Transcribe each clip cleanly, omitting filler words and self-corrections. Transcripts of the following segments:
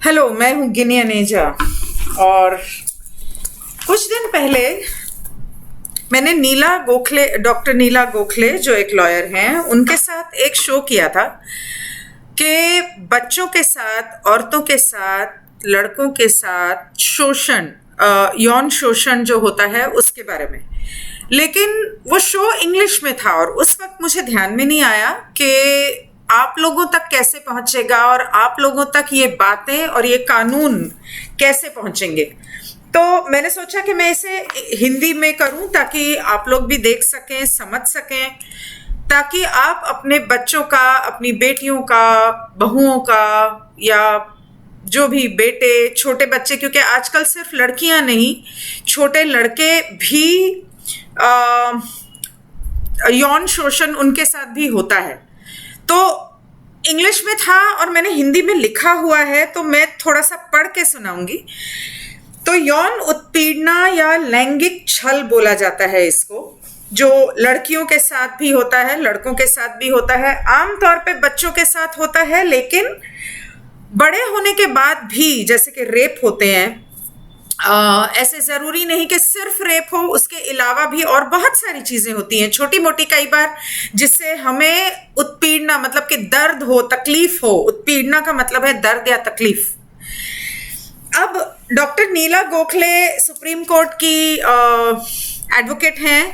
Hello, मैं हूँ गिनी अनेजा। और कुछ दिन पहले मैंने डॉक्टर नीला गोखले जो एक लॉयर हैं, उनके साथ एक शो किया था कि बच्चों के साथ, औरतों के साथ, लड़कों के साथ शोषण, यौन शोषण जो होता है उसके बारे में। लेकिन वो शो इंग्लिश में था और उस वक्त मुझे ध्यान में नहीं आया कि आप लोगों तक कैसे पहुंचेगा और आप लोगों तक ये बातें और ये कानून कैसे पहुंचेंगे। तो मैंने सोचा कि मैं इसे हिंदी में करूं ताकि आप लोग भी देख सकें, समझ सकें, ताकि आप अपने बच्चों का, अपनी बेटियों का, बहुओं का, या जो भी बेटे, छोटे बच्चे, क्योंकि आजकल सिर्फ लड़कियां नहीं, छोटे लड़के भी यौन शोषण उनके साथ भी होता है। तो इंग्लिश में था और मैंने हिंदी में लिखा हुआ है, तो मैं थोड़ा सा पढ़ के सुनाऊंगी। तो यौन उत्पीड़ना या लैंगिक छल बोला जाता है इसको, जो लड़कियों के साथ भी होता है, लड़कों के साथ भी होता है, आमतौर पे बच्चों के साथ होता है, लेकिन बड़े होने के बाद भी, जैसे कि रेप होते हैं, ऐसे जरूरी नहीं कि सिर्फ रेप हो, उसके अलावा भी और बहुत सारी चीजें होती हैं, छोटी मोटी, कई बार, जिससे हमें उत्पीड़ना, मतलब कि दर्द हो, तकलीफ हो। उत्पीड़ना का मतलब है दर्द या तकलीफ। अब डॉक्टर नीला गोखले सुप्रीम कोर्ट की एडवोकेट हैं,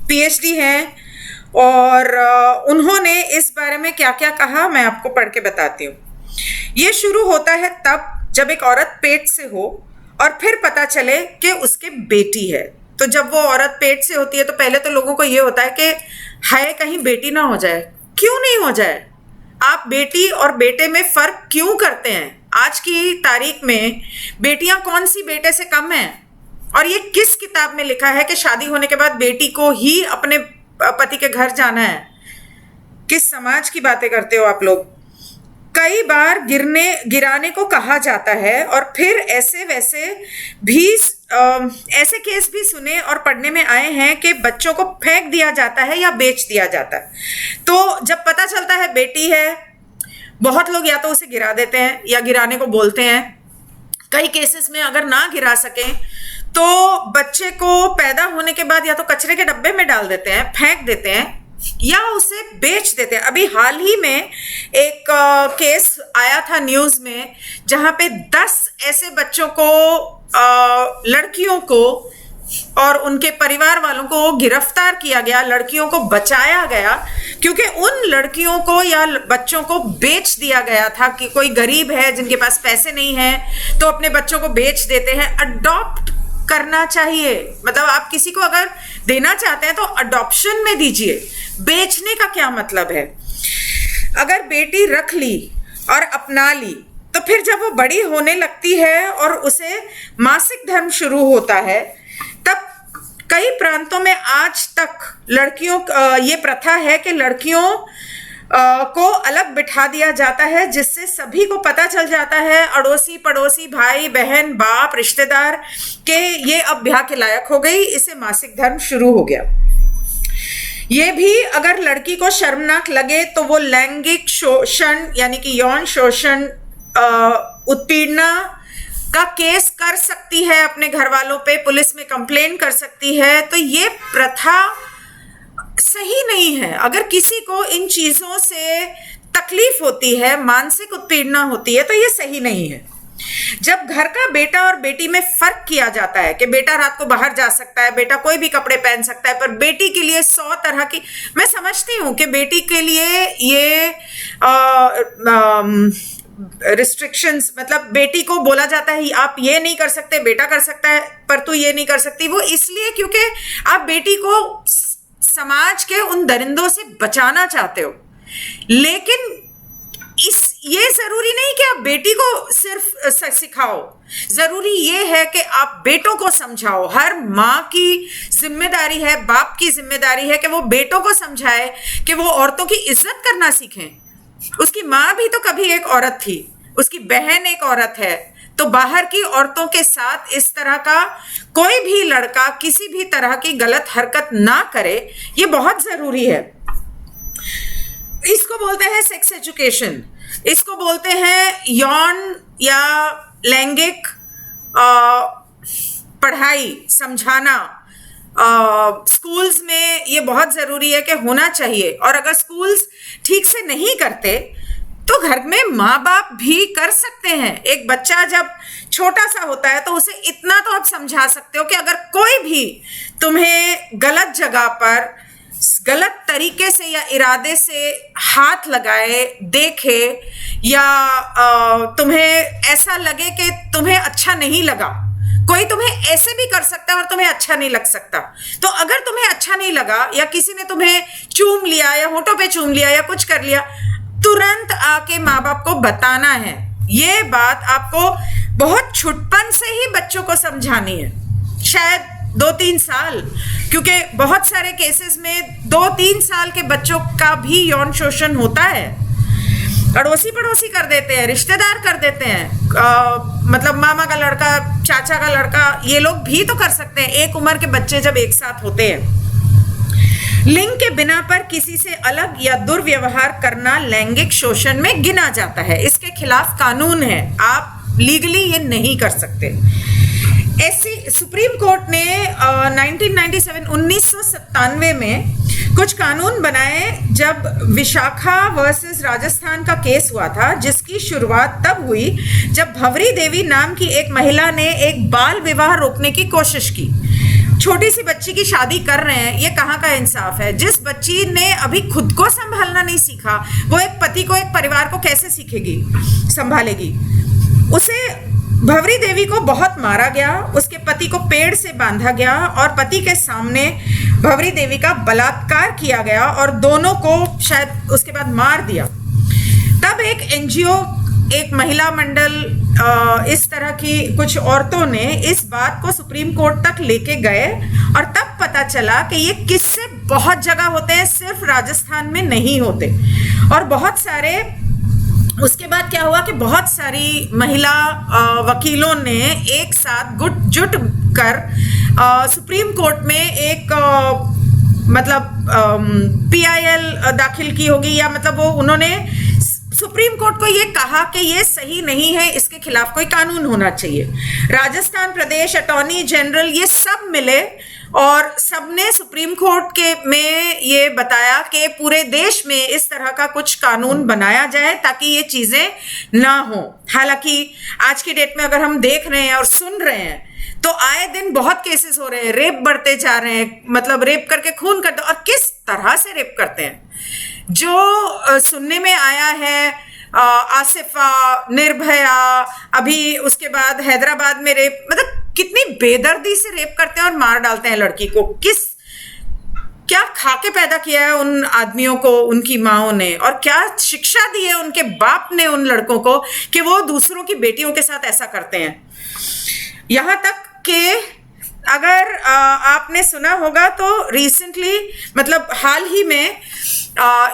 पीएचडी हैं, और उन्होंने इस बारे में क्या क्या कहा मैं आपको पढ़ के बताती हूँ। ये शुरू होता है तब जब एक औरत पेट से हो और फिर पता चले कि उसके बेटी है। तो जब वो औरत पेट से होती है तो पहले तो लोगों को ये होता है कि हाय कहीं बेटी ना हो जाए। क्यों नहीं हो जाए? आप बेटी और बेटे में फर्क क्यों करते हैं? आज की तारीख में बेटियां कौन सी बेटे से कम हैं? और ये किस किताब में लिखा है कि शादी होने के बाद बेटी को ही अपने पति के घर जाना है? किस समाज की बातें करते हो आप लोग? कई बार गिराने को कहा जाता है और फिर ऐसे वैसे भी ऐसे केस भी सुने और पढ़ने में आए हैं कि बच्चों को फेंक दिया जाता है या बेच दिया जाता है। तो जब पता चलता है बेटी है, बहुत लोग या तो उसे गिरा देते हैं या गिराने को बोलते हैं। कई केसेस में अगर ना गिरा सकें तो बच्चे को पैदा होने के बाद या तो कचरे के डब्बे में डाल देते हैं, फेंक देते हैं, या उसे बेच देते हैं। अभी हाल ही में एक केस आया था न्यूज में, जहां पे 10 ऐसे बच्चों को, लड़कियों को और उनके परिवार वालों को गिरफ्तार किया गया, लड़कियों को बचाया गया, क्योंकि उन लड़कियों को या बच्चों को बेच दिया गया था कि कोई गरीब है, जिनके पास पैसे नहीं है, तो अपने बच्चों को बेच देते हैं। अडॉप्ट करना चाहिए, मतलब आप किसी को अगर देना चाहते हैं तो अडॉप्शन में दीजिए। बेचने का क्या मतलब है? अगर बेटी रख ली और अपना ली तो फिर जब वो बड़ी होने लगती है और उसे मासिक धर्म शुरू होता है, तब कई प्रांतों में आज तक लड़कियों, ये प्रथा है कि लड़कियों को अलग बिठा दिया जाता है, जिससे सभी को पता चल जाता है, अड़ोसी पड़ोसी, भाई बहन, बाप, रिश्तेदार, के ये अब ब्याह के लायक हो गई, इसे मासिक धर्म शुरू हो गया। ये भी अगर लड़की को शर्मनाक लगे तो वो लैंगिक शोषण यानी कि यौन शोषण, उत्पीड़ना का केस कर सकती है, अपने घर वालों पे पुलिस में कंप्लेन कर सकती है। तो ये प्रथा सही नहीं है। अगर किसी को इन चीजों से तकलीफ होती है, मानसिक उत्पीड़ना होती है, तो ये सही नहीं है। जब घर का बेटा और बेटी में फर्क किया जाता है कि बेटा रात को बाहर जा सकता है, बेटा कोई भी कपड़े पहन सकता है, पर बेटी के लिए 100 तरह की, मैं समझती हूँ कि बेटी के लिए ये रिस्ट्रिक्शंस, मतलब बेटी को बोला जाता है आप ये नहीं कर सकते, बेटा कर सकता है, पर तू ये नहीं कर सकती। वो इसलिए क्योंकि आप बेटी को समाज के उन दरिंदों से बचाना चाहते हो। लेकिन ये जरूरी नहीं कि आप बेटी को सिर्फ सिखाओ, जरूरी ये है कि आप बेटों को समझाओ। हर माँ की जिम्मेदारी है, बाप की जिम्मेदारी है कि वो बेटों को समझाए कि वो औरतों की इज्जत करना सीखें। उसकी माँ भी तो कभी एक औरत थी, उसकी बहन एक औरत है। तो बाहर की औरतों के साथ इस तरह का कोई भी लड़का किसी भी तरह की गलत हरकत ना करे, ये बहुत जरूरी है। इसको बोलते हैं सेक्स एजुकेशन, इसको बोलते हैं यौन या लैंगिक पढ़ाई समझाना। स्कूल्स में ये बहुत ज़रूरी है कि होना चाहिए, और अगर स्कूल्स ठीक से नहीं करते तो घर में माँ बाप भी कर सकते हैं। एक बच्चा जब छोटा सा होता है तो उसे इतना तो आप समझा सकते हो कि अगर कोई भी तुम्हें गलत जगह पर गलत तरीके से या इरादे से हाथ लगाए, देखे, या तुम्हें ऐसा लगे कि तुम्हें अच्छा नहीं लगा, कोई तुम्हें ऐसे भी कर सकता है और तुम्हें अच्छा नहीं लग सकता। तो अगर तुम्हें अच्छा नहीं लगा या किसी ने तुम्हें चूम लिया या होठों पे चूम लिया या कुछ कर लिया, तुरंत आके माँ बाप को बताना है। ये बात आपको बहुत छुटपन से ही बच्चों को समझानी है, शायद 2-3 साल, क्योंकि बहुत सारे केसेस में 2-3 साल के बच्चों का भी यौन शोषण होता है। अड़ोसी पड़ोसी कर देते हैं, रिश्तेदार कर देते हैं, मतलब मामा का लड़का, चाचा का लड़का, ये लोग भी तो कर सकते हैं। एक उम्र के बच्चे जब एक साथ होते हैं। लिंग के बिना पर किसी से अलग या दुर्व्यवहार करना लैंगिक शोषण में गिना जाता है। इसके खिलाफ कानून है, आप लीगली ये नहीं कर सकते। ऐसी सुप्रीम कोर्ट ने 1997 में कुछ कानून बनाए जब विशाखा वर्सेस राजस्थान का केस हुआ था, जिसकी शुरुआत तब हुई जब भंवरी देवी नाम की एक महिला ने एक बाल विवाह रोकने की कोशिश की। छोटी सी बच्ची की शादी कर रहे हैं, ये कहाँ का इंसाफ है? जिस बच्ची ने अभी खुद को संभालना नहीं सीखा, वो एक पति को, एक परिवार को कैसे सीखेगी, संभालेगी? उसे, भंवरी देवी को बहुत मारा गया, उसके पति को पेड़ से बांधा गया और पति के सामने भंवरी देवी का बलात्कार किया गया और दोनों को शायद उसके बाद मार दिया। तब एक एनजीओ, एक महिला मंडल, इस तरह की कुछ औरतों ने इस बात को सुप्रीम कोर्ट तक लेके गए और तब पता चला कि ये किस्से बहुत जगह होते हैं, सिर्फ राजस्थान में नहीं होते। और बहुत सारे, उसके बाद क्या हुआ कि बहुत सारी महिला वकीलों ने एक साथ जुट कर सुप्रीम कोर्ट में एक मतलब PIL दाखिल की होगी, या मतलब वो उन्होंने सुप्रीम कोर्ट को ये कहा कि ये सही नहीं है, इसके खिलाफ कोई कानून होना चाहिए। राजस्थान प्रदेश अटॉर्नी जनरल ये सब मिले और सबने सुप्रीम कोर्ट के में ये बताया कि पूरे देश में इस तरह का कुछ कानून बनाया जाए ताकि ये चीजें ना हो। हालांकि आज की डेट में अगर हम देख रहे हैं और सुन रहे हैं तो आए दिन बहुत केसेस हो रहे हैं, रेप बढ़ते जा रहे हैं, मतलब रेप करके खून करते, और किस तरह से रेप करते हैं। जो सुनने में आया है आसिफा, निर्भया, अभी उसके बाद हैदराबाद में रेप, मतलब कितनी बेदर्दी से रेप करते हैं और मार डालते हैं लड़की को। क्या खा के पैदा किया है उन आदमियों को उनकी माओं ने, और क्या शिक्षा दी है उनके बाप ने उन लड़कों को कि वो दूसरों की बेटियों के साथ ऐसा करते हैं। यहां तक कि अगर आपने सुना होगा तो रिसेंटली, मतलब हाल ही में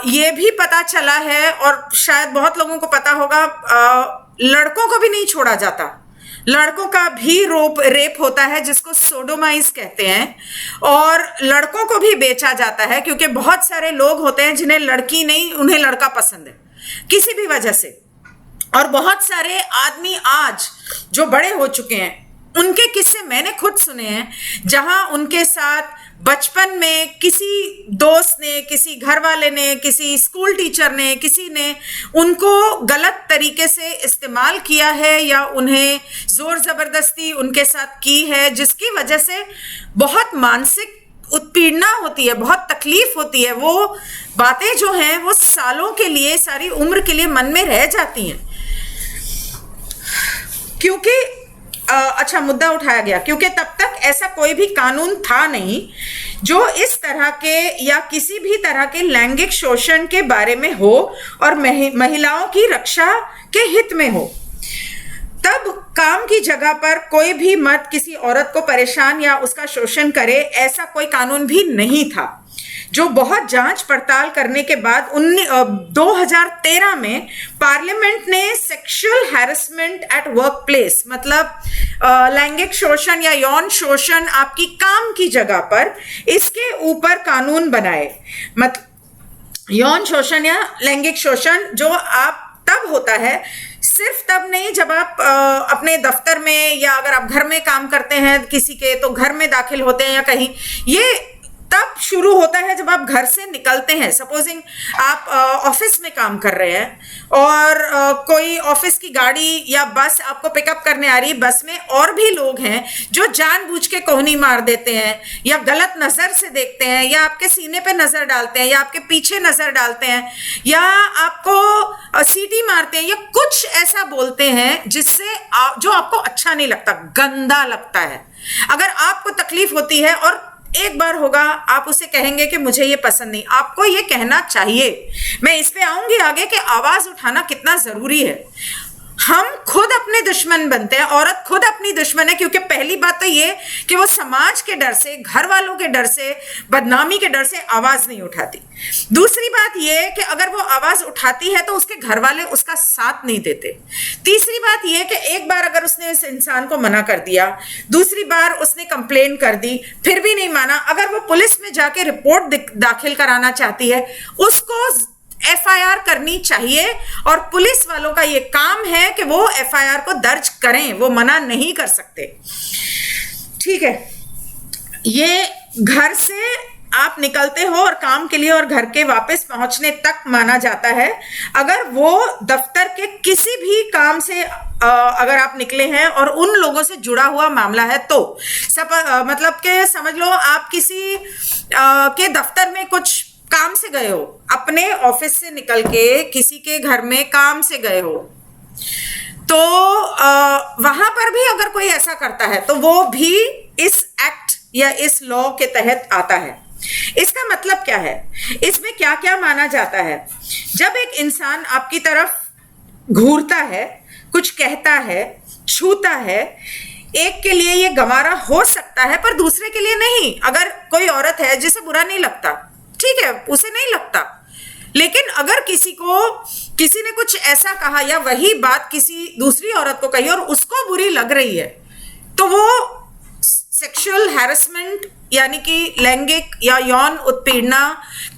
ये भी पता चला है, और शायद बहुत लोगों को पता होगा, लड़कों को भी नहीं छोड़ा जाता, लड़कों का भी रेप होता है जिसको सोडोमाइज कहते हैं, और लड़कों को भी बेचा जाता है क्योंकि बहुत सारे लोग होते हैं जिन्हें लड़की नहीं, उन्हें लड़का पसंद है किसी भी वजह से। और बहुत सारे आदमी आज जो बड़े हो चुके हैं, उनके किस्से मैंने खुद सुने हैं, जहां उनके साथ बचपन में किसी दोस्त ने, किसी घर वाले ने, किसी स्कूल टीचर ने, किसी ने उनको गलत तरीके से इस्तेमाल किया है या उन्हें जोर जबरदस्ती उनके साथ की है, जिसकी वजह से बहुत मानसिक उत्पीड़ना होती है, बहुत तकलीफ होती है। वो बातें जो हैं वो सालों के लिए, सारी उम्र के लिए मन में रह जाती हैं। क्योंकि अच्छा मुद्दा उठाया गया, क्योंकि तब तक ऐसा कोई भी कानून था नहीं जो इस तरह के या किसी भी तरह के लैंगिक शोषण के बारे में हो और महिलाओं की रक्षा के हित में हो। तब काम की जगह पर कोई भी मर्द किसी औरत को परेशान या उसका शोषण करे, ऐसा कोई कानून भी नहीं था, जो बहुत जांच पड़ताल करने के बाद 2013 में पार्लियामेंट ने sexual harassment at work place, मतलब लैंगिक शोषण या यौन शोषण आपकी काम की जगह पर, इसके ऊपर कानून बनाए। यौन शोषण या लैंगिक शोषण जो आप तब होता है, सिर्फ तब नहीं जब आप अपने दफ्तर में या अगर आप घर में काम करते हैं किसी के, तो घर में दाखिल होते हैं या कहीं, ये तब शुरू होता है जब आप घर से निकलते हैं। सपोजिंग आप ऑफिस में काम कर रहे हैं और कोई ऑफिस की गाड़ी या बस आपको पिकअप करने आ रही है, बस में और भी लोग हैं जो जानबूझ के कोहनी मार देते हैं या गलत नजर से देखते हैं या आपके सीने पे नजर डालते हैं या आपके पीछे नजर डालते हैं या आपको सीटी मारते हैं या कुछ ऐसा बोलते हैं जिससे जो आपको अच्छा नहीं लगता, गंदा लगता है। अगर आपको तकलीफ होती है और एक बार होगा आप उसे कहेंगे कि मुझे ये पसंद नहीं, आपको ये कहना चाहिए। मैं इस पे आऊंगी आगे कि आवाज उठाना कितना जरूरी है। हम खुद अपने दुश्मन बनते हैं, औरत खुद अपनी दुश्मन है, क्योंकि पहली बात तो ये कि वो समाज के डर से, घर वालों के डर से, बदनामी के डर से आवाज नहीं उठाती। दूसरी बात ये कि अगर वो आवाज उठाती है तो उसके घर वाले उसका साथ नहीं देते। तीसरी बात ये कि एक बार अगर उसने इस इंसान को मना कर दिया, दूसरी बार उसने कंप्लेन कर दी, फिर भी नहीं माना, अगर वो पुलिस में जाके रिपोर्ट दाखिल कराना चाहती है, उसको एफआईआर करनी चाहिए और पुलिस वालों का ये काम है कि वो एफआईआर को दर्ज करें, वो मना नहीं कर सकते। ठीक है, ये घर से आप निकलते हो और काम के लिए और घर के वापस पहुंचने तक माना जाता है। अगर वो दफ्तर के किसी भी काम से अगर आप निकले हैं और उन लोगों से जुड़ा हुआ मामला है तो मतलब के समझ लो आप किसी के दफ्तर में कुछ काम से गए हो, अपने ऑफिस से निकल के किसी के घर में काम से गए हो, तो वहां पर भी अगर कोई ऐसा करता है तो वो भी इस एक्ट या इस लॉ के तहत आता है। इसका मतलब क्या है, इसमें क्या क्या माना जाता है। जब एक इंसान आपकी तरफ घूरता है, कुछ कहता है, छूता है, एक के लिए ये गंवारा हो सकता है पर दूसरे के लिए नहीं। अगर कोई औरत है जिसे बुरा नहीं लगता, ठीक है, उसे नहीं लगता, लेकिन अगर किसी ने कुछ ऐसा कहा या वही बात किसी दूसरी औरत को कही और उसको बुरी लग रही है, तो वो सेक्सुअल हैरेसमेंट यानी कि लैंगिक या यौन उत्पीड़ना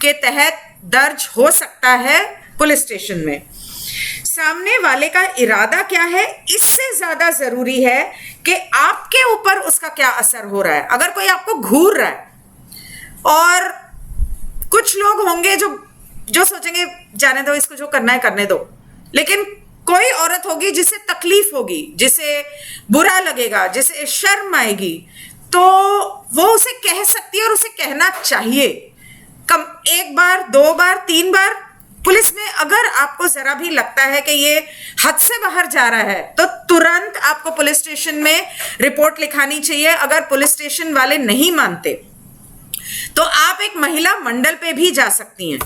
के तहत दर्ज हो सकता है पुलिस स्टेशन में। सामने वाले का इरादा क्या है, इससे ज्यादा जरूरी है कि आपके ऊपर उसका क्या असर हो रहा है। अगर कोई आपको घूर रहा है, और कुछ लोग होंगे जो सोचेंगे जाने दो इसको, जो करना है करने दो, लेकिन कोई औरत होगी जिसे तकलीफ होगी, जिसे बुरा लगेगा, जिसे शर्म आएगी, तो वो उसे कह सकती है और उसे कहना चाहिए। कम एक बार, दो बार, तीन बार पुलिस में अगर आपको जरा भी लगता है कि ये हद से बाहर जा रहा है तो तुरंत आपको पुलिस स्टेशन में रिपोर्ट लिखानी चाहिए। अगर पुलिस स्टेशन वाले नहीं मानते तो आप एक महिला मंडल पे भी जा सकती हैं।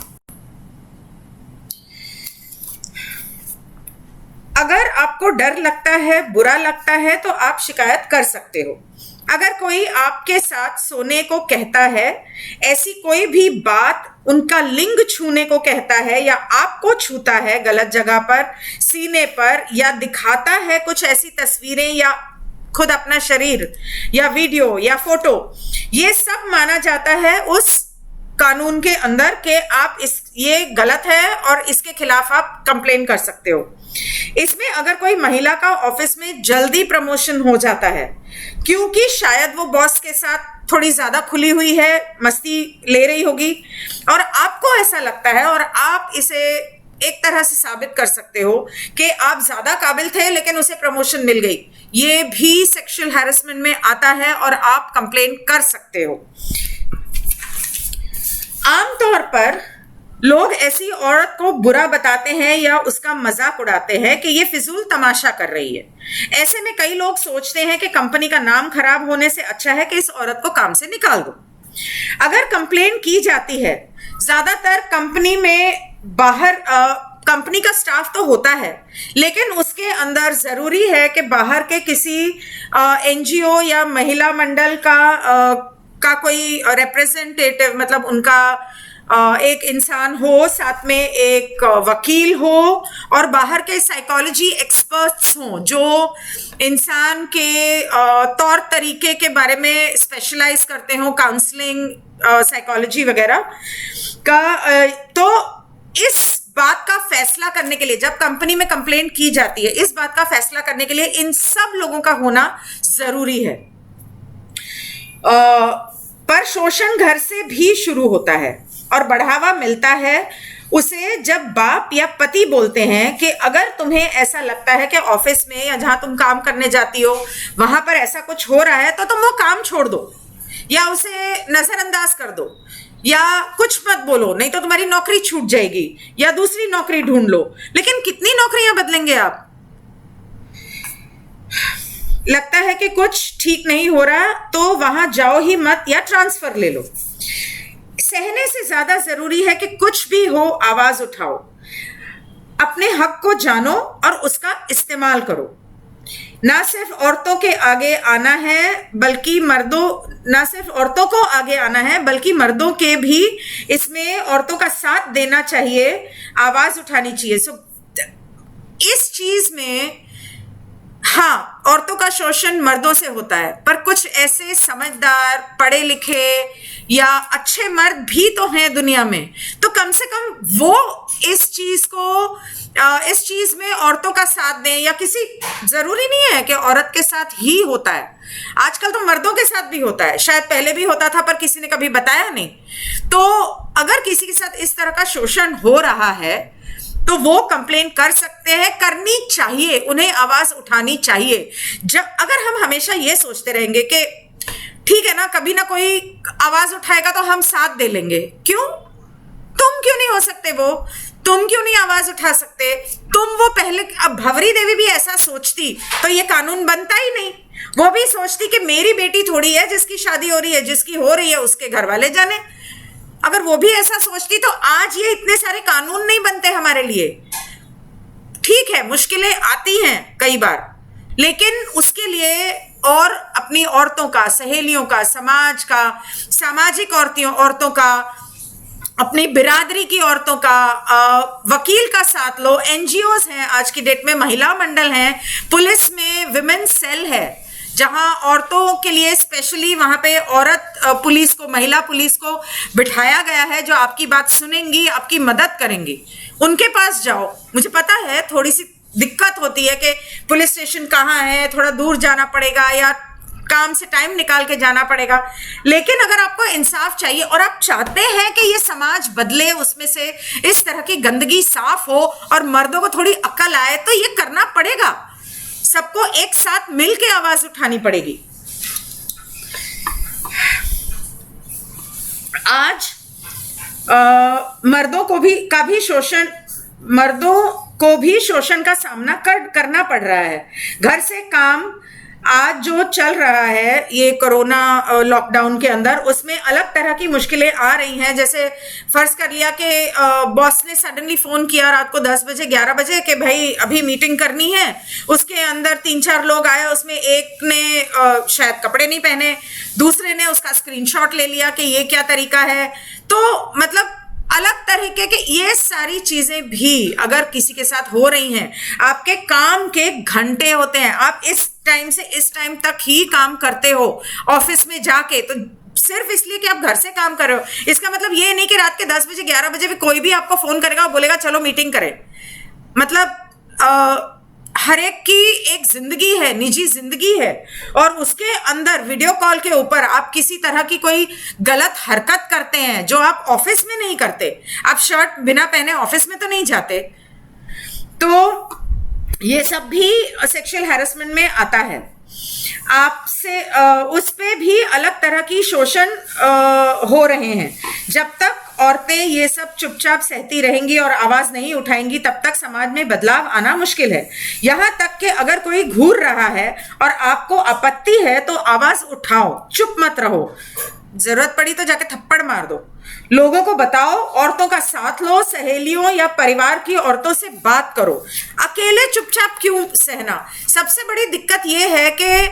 अगर आपको डर लगता है, बुरा लगता है, तो आप शिकायत कर सकते हो। अगर कोई आपके साथ सोने को कहता है, ऐसी कोई भी बात, उनका लिंग छूने को कहता है या आपको छूता है गलत जगह पर, सीने पर, या दिखाता है कुछ ऐसी तस्वीरें या खुद अपना शरीर या वीडियो या फोटो, ये सब माना जाता है उस कानून के अंदर कि आप ये गलत है और इसके खिलाफ आप कंप्लेन कर सकते हो। इसमें अगर कोई महिला का ऑफिस में जल्दी प्रमोशन हो जाता है, क्योंकि शायद वो बॉस के साथ थोड़ी ज्यादा खुली हुई है, मस्ती ले रही होगी, और आपको ऐसा लगता है और आप इसे एक तरह से साबित कर सकते हो कि आप ज्यादा काबिल थे लेकिन उसे प्रमोशन मिल गई, ये भी सेक्सुअल हैरेसमेंट में आता है और आप कंप्लेन कर सकते हो। आमतौर पर लोग ऐसी औरत को बुरा बताते हैं या उसका मजाक उड़ाते हैं कि ये फिजूल तमाशा कर रही है। ऐसे में कई लोग सोचते हैं कि कंपनी का नाम खराब होने से अच्छा है कि इस औरत को काम से निकाल दो। अगर कंप्लेन की जाती है, ज्यादातर कंपनी में बाहर कंपनी का स्टाफ तो होता है, लेकिन उसके अंदर जरूरी है कि बाहर के किसी एनजीओ या महिला मंडल का कोई रिप्रेजेंटेटिव, मतलब उनका एक इंसान हो, साथ में एक वकील हो, और बाहर के साइकोलॉजी एक्सपर्ट्स हों जो इंसान के तौर तरीके के बारे में स्पेशलाइज करते हो, काउंसलिंग साइकोलॉजी वगैरह का। तो इस बात का फैसला करने के लिए जब कंपनी में कंप्लेंट की जाती है, इस बात का फैसला करने के लिए इन सब लोगों का होना जरूरी है। पर शोषण घर से भी शुरू होता है और बढ़ावा मिलता है उसे जब बाप या पति बोलते हैं कि अगर तुम्हें ऐसा लगता है कि ऑफिस में या जहां तुम काम करने जाती हो वहां पर ऐसा कुछ हो रहा है तो तुम वो काम छोड़ दो या उसे नजरअंदाज कर दो या कुछ मत बोलो, नहीं तो तुम्हारी नौकरी छूट जाएगी या दूसरी नौकरी ढूंढ लो। लेकिन कितनी नौकरियां बदलेंगे आप? लगता है कि कुछ ठीक नहीं हो रहा तो वहां जाओ ही मत या ट्रांसफर ले लो। सहने से ज्यादा जरूरी है कि कुछ भी हो आवाज उठाओ, अपने हक को जानो और उसका इस्तेमाल करो। ना सिर्फ औरतों के आगे आना है बल्कि मर्दों के भी इसमें औरतों का साथ देना चाहिए, आवाज उठानी चाहिए। इस चीज में हाँ, औरतों का शोषण मर्दों से होता है, पर कुछ ऐसे समझदार पढ़े लिखे या अच्छे मर्द भी तो हैं दुनिया में, तो कम से कम वो इस चीज में औरतों का साथ दें। या किसी जरूरी नहीं है कि औरत के साथ ही होता है, आजकल तो मर्दों के साथ भी होता है, शायद पहले भी होता था पर किसी ने कभी बताया नहीं। तो अगर किसी के साथ इस तरह का शोषण हो रहा है तो वो कंप्लेन कर सकते हैं, करनी चाहिए, उन्हें आवाज उठानी चाहिए। जब अगर हम हमेशा ये सोचते रहेंगे कि ठीक है ना, कभी ना कोई आवाज उठाएगा तो हम साथ दे लेंगे, क्यों? तुम क्यों नहीं हो सकते? तुम क्यों नहीं आवाज उठा सकते? तुम वो पहले, अब भंवरी देवी भी ऐसा सोचती तो ये कानून बनता ही नहीं। वो भी सोचती कि मेरी बेटी थोड़ी है जिसकी शादी हो रही है, जिसकी हो रही है उसके घर वाले जाने। अगर वो भी ऐसा सोचती तो आज ये इतने सारे कानून नहीं बनते हमारे लिए। ठीक है, मुश्किलें आती हैं कई बार, लेकिन उसके लिए और अपनी औरतों का, सहेलियों का, समाज का, सामाजिक औरतों का, अपनी बिरादरी की औरतों का, वकील का साथ लो। एनजीओज हैं आज की डेट में, महिला मंडल हैं, पुलिस में विमेन सेल है जहां औरतों के लिए स्पेशली वहां पे औरत पुलिस को, महिला पुलिस को बिठाया गया है जो आपकी बात सुनेंगी, आपकी मदद करेंगी। उनके पास जाओ। मुझे पता है थोड़ी सी दिक्कत होती है कि पुलिस स्टेशन कहाँ है, थोड़ा दूर जाना पड़ेगा या काम से टाइम निकाल के जाना पड़ेगा, लेकिन अगर आपको इंसाफ चाहिए और आप चाहते हैं कि ये समाज बदले, उसमें से इस तरह की गंदगी साफ हो और मर्दों को थोड़ी अक्ल आए, तो ये करना पड़ेगा। सबको एक साथ मिलकर आवाज उठानी पड़ेगी। आज मर्दों को भी शोषण का सामना करना पड़ रहा है। घर से काम आज जो चल रहा है ये कोरोना लॉकडाउन के अंदर, उसमें अलग तरह की मुश्किलें आ रही हैं। जैसे फर्ज कर लिया कि बॉस ने सडनली फोन किया रात को 10 बजे 11 बजे कि भाई अभी मीटिंग करनी है। उसके अंदर 3-4 लोग आए, उसमें एक ने शायद कपड़े नहीं पहने, दूसरे ने उसका स्क्रीनशॉट ले लिया कि ये क्या तरीका है। तो मतलब अलग तरीके के ये सारी चीजें भी अगर किसी के साथ हो रही हैं, आपके काम के घंटे होते हैं, आप इस टाइम से इस टाइम तक ही काम करते हो ऑफिस में जाके, तो सिर्फ इसलिए कि आप घर से काम कर रहे हो, इसका मतलब ये नहीं कि रात के 10 बजे 11 बजे भी कोई भी आपको फोन करेगा और बोलेगा चलो मीटिंग करें। मतलब हर एक की एक जिंदगी है, निजी जिंदगी है, और उसके अंदर वीडियो कॉल के ऊपर आप किसी तरह की कोई गलत हरकत करते हैं जो आप ऑफिस में नहीं करते। आप शर्ट बिना पहने ऑफिस में तो नहीं जाते, तो ये सब भी सेक्सुअल हैरेसमेंट में आता है। आपसे उस पे भी अलग तरह की शोषण हो रहे हैं। जब तक औरतें ये सब चुपचाप सहती रहेंगी और आवाज नहीं उठाएंगी, तब तक समाज में बदलाव आना मुश्किल है। यहां तक कि अगर कोई घूर रहा है और आपको आपत्ति है तो आवाज उठाओ, चुप मत रहो। जरूरत पड़ी तो जाके थप्पड़ मार दो, लोगों को बताओ, औरतों का साथ लो, सहेलियों या परिवार की औरतों से बात करो। अकेले चुपचाप क्यों सहना? सबसे बड़ी दिक्कत यह है कि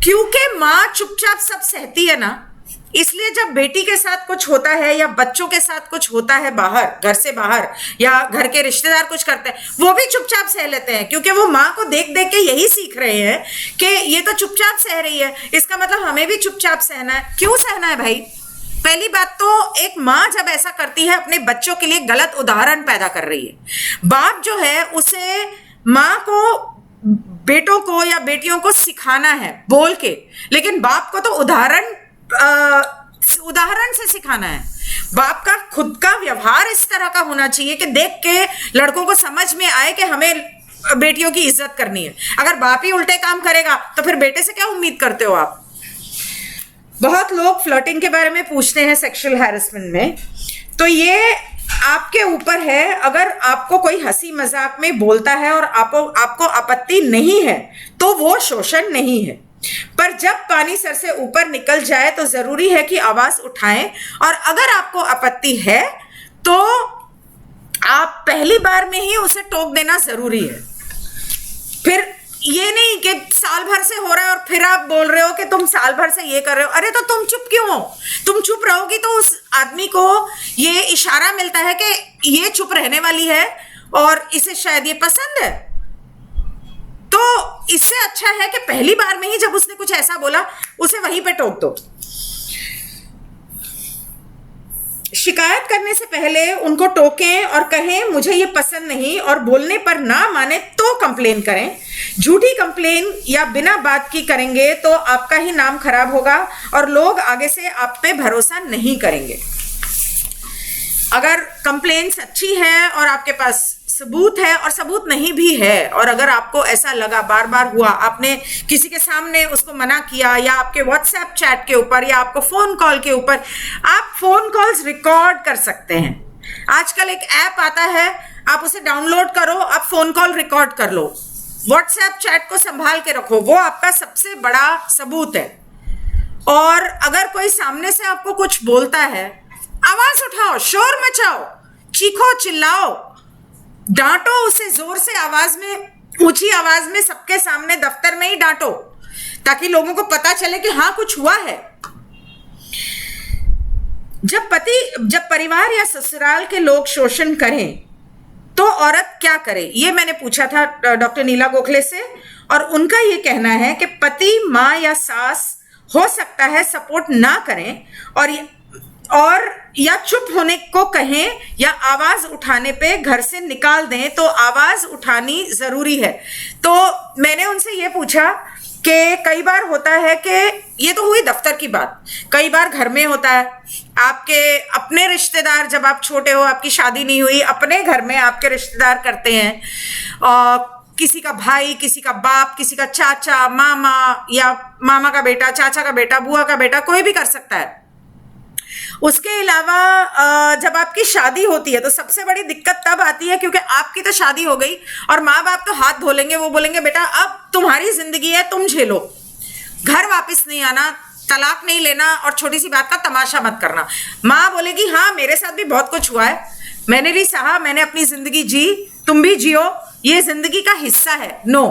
क्योंकि माँ चुपचाप सब सहती है ना, इसलिए जब बेटी के साथ कुछ होता है या बच्चों के साथ कुछ होता है बाहर, घर से बाहर, या घर के रिश्तेदार कुछ करते हैं, वो भी चुपचाप सह लेते हैं, क्योंकि वो माँ को देख देख के यही सीख रहे हैं कि ये तो चुपचाप सह रही है, इसका मतलब हमें भी चुपचाप सहना है। क्यों सहना है भाई? पहली बात तो एक माँ जब ऐसा करती है अपने बच्चों के लिए गलत उदाहरण पैदा कर रही है। बाप जो है उसे माँ को बेटों को या बेटियों को सिखाना है बोल के, लेकिन बाप को तो उदाहरण से सिखाना है। बाप का खुद का व्यवहार इस तरह का होना चाहिए कि देख के लड़कों को समझ में आए कि हमें बेटियों की इज्जत करनी है। अगर बाप ही उल्टे काम करेगा तो फिर बेटे से क्या उम्मीद करते हो आप? बहुत लोग फ्लर्टिंग के बारे में पूछते हैं सेक्सुअल हैरेसमेंट में, तो ये आपके ऊपर है। अगर आपको कोई हंसी मजाक में बोलता है और आपको आपत्ति नहीं है तो वो शोषण नहीं है। पर जब पानी सर से ऊपर निकल जाए तो जरूरी है कि आवाज उठाएं, और अगर आपको आपत्ति है तो आप पहली बार में ही उसे टोक देना जरूरी है। फिर ये नहीं कि साल भर से हो रहा है और फिर आप बोल रहे हो कि तुम साल भर से ये कर रहे हो। अरे तो तुम चुप क्यों हो? तुम चुप रहोगी तो उस आदमी को ये इशारा मिलता है कि ये चुप रहने वाली है और इसे शायद ये पसंद है। तो इससे अच्छा है कि पहली बार में ही जब उसने कुछ ऐसा बोला उसे वहीं पे टोक दो। शिकायत करने से पहले उनको टोकें और कहें मुझे ये पसंद नहीं, और बोलने पर ना माने तो कंप्लेन करें। झूठी कंप्लेन या बिना बात की करेंगे तो आपका ही नाम खराब होगा और लोग आगे से आप पे भरोसा नहीं करेंगे। अगर कंप्लेन सच्ची है और आपके पास सबूत है, और सबूत नहीं भी है, और अगर आपको ऐसा लगा बार बार हुआ, आपने किसी के सामने उसको मना किया या आपके व्हाट्सएप चैट के ऊपर या आपको फोन कॉल के ऊपर, आप फोन कॉल्स रिकॉर्ड कर सकते हैं। आजकल एक ऐप आता है, आप उसे डाउनलोड करो, आप फोन कॉल रिकॉर्ड कर लो, व्हाट्सएप चैट को संभाल के रखो, वो आपका सबसे बड़ा सबूत है। और अगर कोई सामने से आपको कुछ बोलता है, आवाज उठाओ, शोर मचाओ, चीखो, चिल्लाओ, डांटो उसे जोर से आवाज में, ऊंची आवाज में, सबके सामने, दफ्तर में ही डांटो, ताकि लोगों को पता चले कि हाँ कुछ हुआ है। जब परिवार या ससुराल के लोग शोषण करें तो औरत क्या करे, ये मैंने पूछा था डॉक्टर नीला गोखले से, और उनका ये कहना है कि पति, माँ या सास हो सकता है सपोर्ट ना करें और या चुप होने को कहें या आवाज उठाने पे घर से निकाल दें, तो आवाज उठानी जरूरी है। तो मैंने उनसे ये पूछा कि कई बार होता है कि ये तो हुई दफ्तर की बात, कई बार घर में होता है, आपके अपने रिश्तेदार, जब आप छोटे हो, आपकी शादी नहीं हुई, अपने घर में आपके रिश्तेदार करते हैं, किसी का भाई, किसी का बाप, किसी का चाचा, मामा, या मामा का बेटा, चाचा का बेटा, बुआ का बेटा, कोई भी कर सकता है। उसके अलावा जब आपकी शादी होती है तो सबसे बड़ी दिक्कत तब आती है क्योंकि आपकी तो शादी हो गई और माँ बाप तो हाथ धो लेंगे, वो बोलेंगे बेटा अब तुम्हारी जिंदगी है, तुम झेलो, घर वापस नहीं आना, तलाक नहीं लेना, और छोटी सी बात का तमाशा मत करना। माँ बोलेगी हाँ मेरे साथ भी बहुत कुछ हुआ है, मैंने भी सहा, मैंने अपनी जिंदगी जी, तुम भी जियो, ये जिंदगी का हिस्सा है। नो,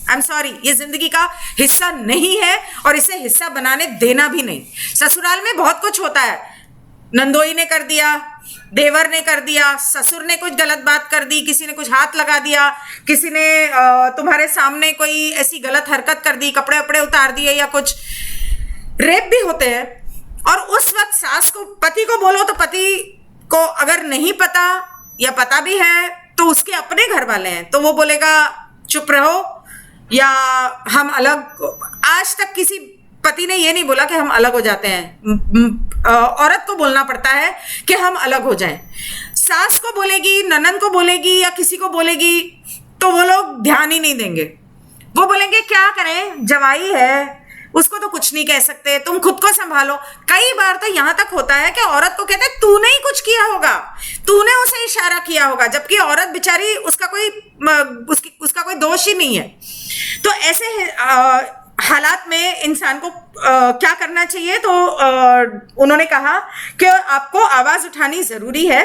आई एम सॉरी, ये जिंदगी का हिस्सा नहीं है और इसे हिस्सा बनाने देना भी नहीं। ससुराल में बहुत कुछ होता है, नंदोई ने कर दिया, देवर ने कर दिया, ससुर ने कुछ गलत बात कर दी, किसी ने कुछ हाथ लगा दिया, किसी ने तुम्हारे सामने कोई ऐसी गलत हरकत कर दी, कपड़े वपड़े उतार दिए, या कुछ रेप भी होते हैं। और उस वक्त सास को, पति को बोलो तो पति को अगर नहीं पता या पता भी है तो उसके अपने घर वाले हैं, तो वो बोलेगा चुप रहो या हम अलग। आज तक किसी पति ने ये नहीं बोला कि हम अलग हो जाते हैं, औरत को बोलना पड़ता है कि हम अलग हो जाएं। सास को बोलेगी, ननद को बोलेगी या किसी को बोलेगी तो वो लोग ध्यान ही नहीं देंगे, वो बोलेंगे क्या करें, जवाई है, उसको तो कुछ नहीं कह सकते, तुम खुद को संभालो। कई बार तो यहां तक होता है कि औरत को कहते हैं तूने ही कुछ किया होगा, तूने उसे इशारा किया होगा, जबकि औरत बेचारी उसका कोई दोष ही नहीं है। तो ऐसे हालात में इंसान को क्या करना चाहिए, तो उन्होंने कहा कि आपको आवाज उठानी जरूरी है,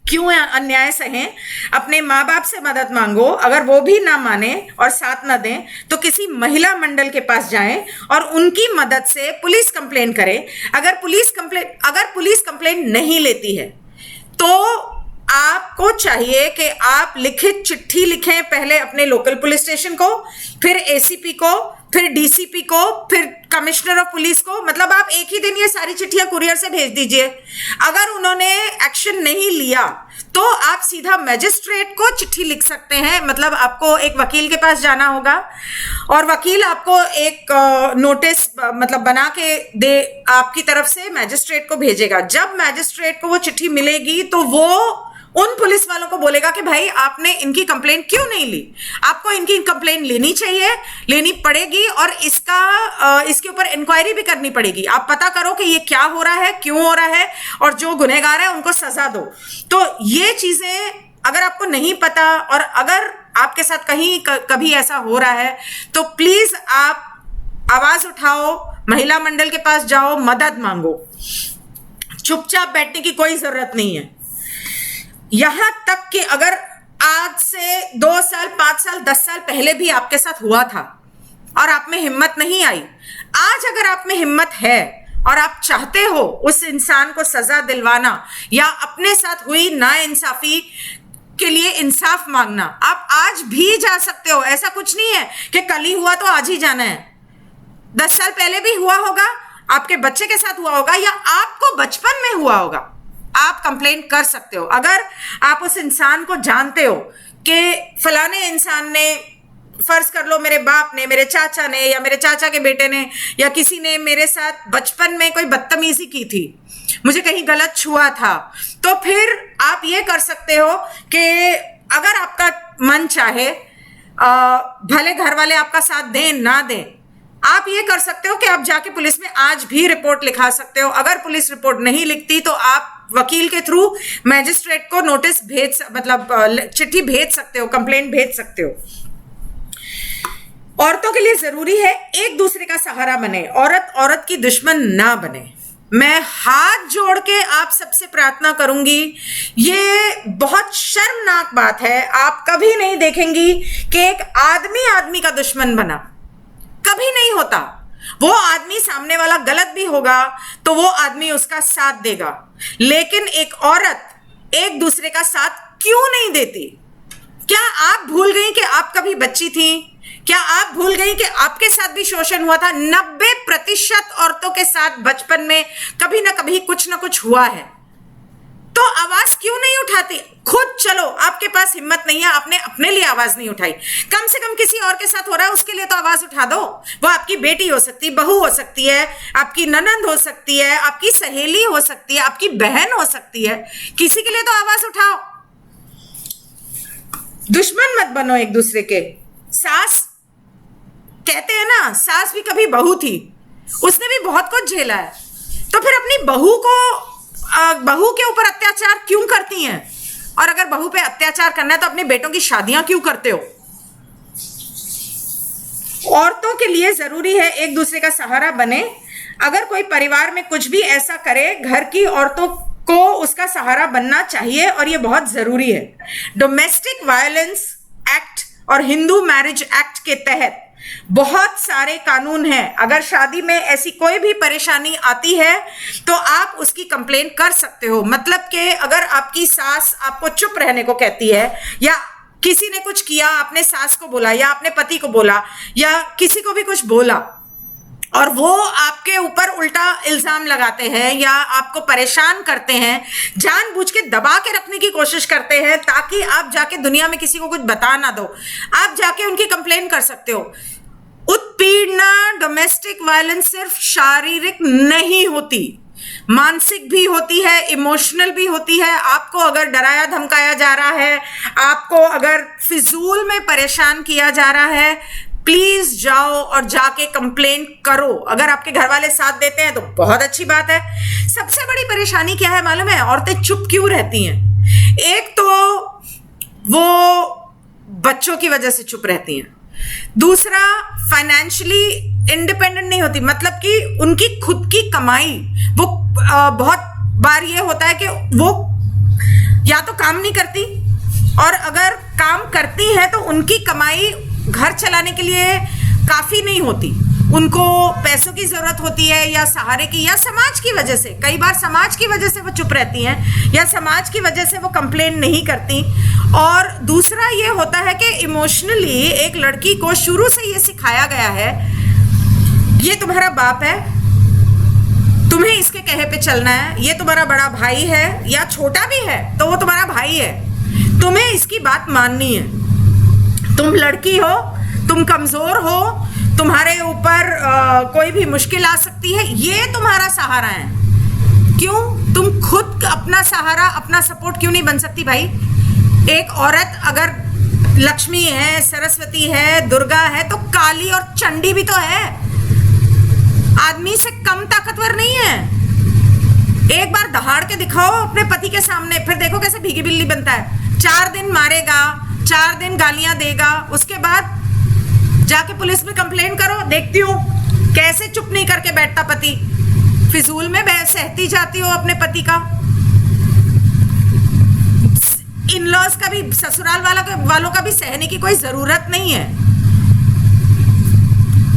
क्यों अन्याय सहें, अपने माँ बाप से मदद मांगो, अगर वो भी ना माने और साथ ना दें तो किसी महिला मंडल के पास जाएं और उनकी मदद से पुलिस कंप्लेन करें। अगर पुलिस कंप्लेन नहीं लेती है तो आपको चाहिए कि आप लिखित चिट्ठी लिखें, पहले अपने लोकल पुलिस स्टेशन को, फिर एसीपी को, फिर डीसीपी को, फिर कमिश्नर ऑफ पुलिस को, मतलब आप एक ही दिन ये सारी चिट्ठियां कुरियर से भेज दीजिए। अगर उन्होंने एक्शन नहीं लिया तो आप सीधा मैजिस्ट्रेट को चिट्ठी लिख सकते हैं, मतलब आपको एक वकील के पास जाना होगा और वकील आपको एक नोटिस मतलब बना के दे, आपकी तरफ से मैजिस्ट्रेट को भेजेगा। जब मैजिस्ट्रेट को वो चिट्ठी मिलेगी तो वो उन पुलिस वालों को बोलेगा कि भाई आपने इनकी कंप्लेंट क्यों नहीं ली, आपको इनकी कंप्लेंट लेनी चाहिए, लेनी पड़ेगी और इसके ऊपर इंक्वायरी भी करनी पड़ेगी। आप पता करो कि ये क्या हो रहा है, क्यों हो रहा है, और जो गुनहगार है उनको सजा दो। तो ये चीजें अगर आपको नहीं पता और अगर आपके साथ कहीं कभी ऐसा हो रहा है तो प्लीज आप आवाज उठाओ, महिला मंडल के पास जाओ, मदद मांगो। चुपचाप बैठने की कोई जरूरत नहीं है। यहां तक कि अगर आज से 2 साल, 5 साल, 10 साल पहले भी आपके साथ हुआ था और आप में हिम्मत नहीं आई, आज अगर आप में हिम्मत है और आप चाहते हो उस इंसान को सजा दिलवाना या अपने साथ हुई नाइंसाफी के लिए इंसाफ मांगना, आप आज भी जा सकते हो। ऐसा कुछ नहीं है कि कल ही हुआ तो आज ही जाना है। 10 साल पहले भी हुआ होगा, आपके बच्चे के साथ हुआ होगा या आपको बचपन में हुआ होगा, आप कंप्लेंट कर सकते हो। अगर आप उस इंसान को जानते हो कि फलाने इंसान ने, फर्ज कर लो मेरे बाप ने, मेरे चाचा ने या मेरे चाचा के बेटे ने या किसी ने मेरे साथ बचपन में कोई बदतमीजी की थी, मुझे कहीं गलत छुआ था, तो फिर आप ये कर सकते हो कि अगर आपका मन चाहे, भले घर वाले आपका साथ दें ना दें, आप ये कर सकते हो कि आप जाके पुलिस में आज भी रिपोर्ट लिखा सकते हो। अगर पुलिस रिपोर्ट नहीं लिखती तो आप वकील के थ्रू मैजिस्ट्रेट को नोटिस मतलब चिट्ठी भेज सकते हो, कंप्लेंट भेज सकते हो। औरतों के लिए जरूरी है एक दूसरे का सहारा बने, औरत की दुश्मन ना बने। मैं हाथ जोड़ के आप सबसे प्रार्थना करूंगी, ये बहुत शर्मनाक बात है, आप कभी नहीं देखेंगी कि एक आदमी का दुश्मन बना, कभी नहीं होता। वो आदमी सामने वाला गलत भी होगा तो वो आदमी उसका साथ देगा, लेकिन एक औरत एक दूसरे का साथ क्यों नहीं देती? क्या आप भूल गई कि आप कभी बच्ची थी? क्या आप भूल गई कि आपके साथ भी शोषण हुआ था? 90% औरतों के साथ बचपन में कभी ना कभी कुछ ना कुछ हुआ है। तो आवाज क्यों नहीं उठाती? खुद चलो, आपके पास हिम्मत नहीं है, आपने अपने लिए आवाज नहीं उठाई, कम से कम किसी और के साथ हो रहा है उसके लिए तो आवाज उठा दो। वो आपकी बेटी हो सकती है, बहू हो सकती है, आपकी ननंद हो सकती है, आपकी सहेली हो सकती है, आपकी बहन हो सकती है, किसी के लिए तो आवाज उठाओ। दुश्मन मत बनो एक दूसरे के। सास कहते हैं ना, सास भी कभी बहू थी, उसने भी बहुत कुछ झेला है, तो फिर अपनी बहू के ऊपर अत्याचार क्यों करती हैं? और अगर बहू पे अत्याचार करना है तो अपने बेटों की शादियां क्यों करते हो? औरतों के लिए जरूरी है एक दूसरे का सहारा बने। अगर कोई परिवार में कुछ भी ऐसा करे, घर की औरतों को उसका सहारा बनना चाहिए और ये बहुत जरूरी है। डोमेस्टिक वायलेंस एक्ट और हिंदू मैरिज एक्ट के तहत बहुत सारे कानून हैं। अगर शादी में ऐसी कोई भी परेशानी आती है तो आप उसकी कंप्लेंट कर सकते हो। मतलब कि अगर आपकी सास आपको चुप रहने को कहती है या किसी ने कुछ किया, आपने सास को बोला या आपने पति को बोला या किसी को भी कुछ बोला और वो आपके ऊपर उल्टा इल्जाम लगाते हैं या आपको परेशान करते हैं, जानबूझ के दबा के रखने की कोशिश करते हैं ताकि आप जाके दुनिया में किसी को कुछ बता ना दो, आप जाके उनकी कंप्लेंट कर सकते हो। उत्पीड़ना, डोमेस्टिक वायलेंस सिर्फ शारीरिक नहीं होती, मानसिक भी होती है, इमोशनल भी होती है। आपको अगर डराया धमकाया जा रहा है, आपको अगर फिजूल में परेशान किया जा रहा है, प्लीज जाओ और जाके कंप्लेंट करो। अगर आपके घर वाले साथ देते हैं तो बहुत अच्छी बात है। सबसे बड़ी परेशानी क्या है मालूम है? औरतें चुप क्यों रहती हैं? एक तो वो बच्चों की वजह से चुप रहती हैं, दूसरा फाइनेंशियली इंडिपेंडेंट नहीं होती, मतलब कि उनकी खुद की कमाई, वो बहुत बार ये होता है कि वो या तो काम नहीं करती और अगर काम करती है तो उनकी कमाई घर चलाने के लिए काफी नहीं होती, उनको पैसों की जरूरत होती है या सहारे की या समाज की वजह से। कई बार समाज की वजह से वो चुप रहती हैं या समाज की वजह से वो कंप्लेन नहीं करती। और दूसरा ये होता है कि इमोशनली एक लड़की को शुरू से ये सिखाया गया है ये तुम्हारा बाप है, तुम्हें इसके कहे पे चलना है, ये तुम्हारा बड़ा भाई है या छोटा भी है तो वो तुम्हारा भाई है, तुम्हें इसकी बात माननी है। तुम लड़की हो, तुम कमजोर हो, तुम्हारे ऊपर कोई भी मुश्किल आ सकती है, ये तुम्हारा सहारा है। क्यों तुम खुद अपना सहारा, अपना सपोर्ट क्यों नहीं बन सकती भाई? एक औरत अगर लक्ष्मी है, सरस्वती है, दुर्गा है, तो काली और चंडी भी तो है, आदमी से कम ताकतवर नहीं है। एक बार दहाड़ के दिखाओ अपने पति के सामने, फिर देखो कैसे भीगी बिल्ली बनता है। 4 दिन मारेगा, 4 दिन गालियां देगा, उसके बाद जाके पुलिस में कंप्लेंट करो, देखती हूँ कैसे चुप नहीं करके बैठता पति। फिजूल में सहती जाती हो अपने पति का। इन-लॉज का भी, ससुराल वालों का भी सहने की कोई जरूरत नहीं है।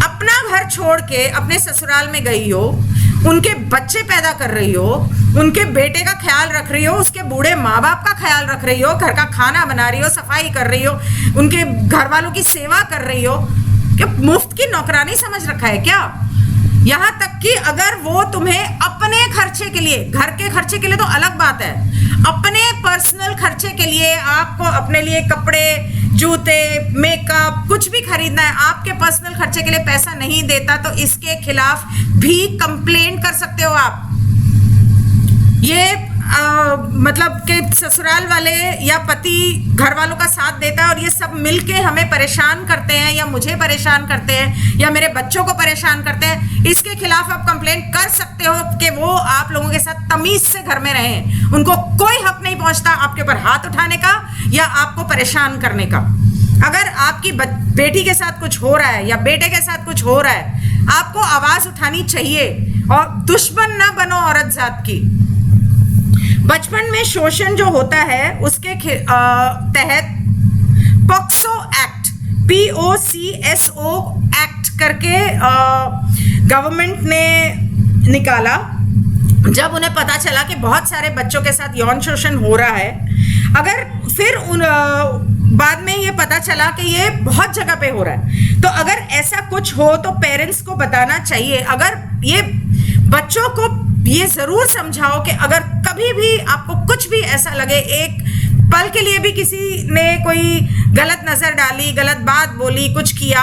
अपना घर छोड़ के अपने ससुराल में गई हो, उनके बच्चे पैदा कर रही हो, उनके बेटे का ख्याल रख रही हो, उसके बूढ़े माँ बाप का ख्याल रख रही हो, घर का खाना बना रही हो, सफाई कर रही हो, उनके घर वालों की सेवा कर रही हो। क्या मुफ्त की नौकरानी समझ रखा है क्या? यहाँ तक कि अगर वो तुम्हें अपने खर्चे के लिए, घर के खर्चे के लिए तो अलग बात है, अपने पर्सनल खर्चे के लिए, आपको अपने लिए कपड़े, जूते, मेकअप कुछ भी खरीदना है, आपके पर्सनल खर्चे के लिए पैसा नहीं देता, तो इसके खिलाफ भी कंप्लेंट कर सकते हो आप। ये मतलब कि ससुराल वाले या पति घर वालों का साथ देता है और ये सब मिलके हमें परेशान करते हैं या मुझे परेशान करते हैं या मेरे बच्चों को परेशान करते हैं, इसके खिलाफ आप कंप्लेंट कर सकते हो कि वो आप लोगों के साथ तमीज से घर में रहें। उनको कोई हक नहीं पहुंचता आपके ऊपर हाथ उठाने का या आपको परेशान करने का। अगर आपकी बेटी के साथ कुछ हो रहा है या बेटे के साथ कुछ हो रहा है, आपको आवाज उठानी चाहिए और दुश्मन ना बनो औरत जात की। बचपन में शोषण जो होता है उसके तहत पॉक्सो एक्ट, POCSO एक्ट करके गवर्नमेंट ने निकाला। जब उन्हें पता चला कि बहुत सारे बच्चों के साथ यौन शोषण हो रहा है, अगर फिर बाद में ये पता चला कि ये बहुत जगह पे हो रहा है, तो अगर ऐसा कुछ हो तो पेरेंट्स को बताना चाहिए। अगर ये बच्चों को ये जरूर समझाओ कि अगर कभी भी आपको कुछ भी ऐसा लगे, एक पल के लिए भी किसी ने कोई गलत नजर डाली, गलत बात बोली, कुछ किया,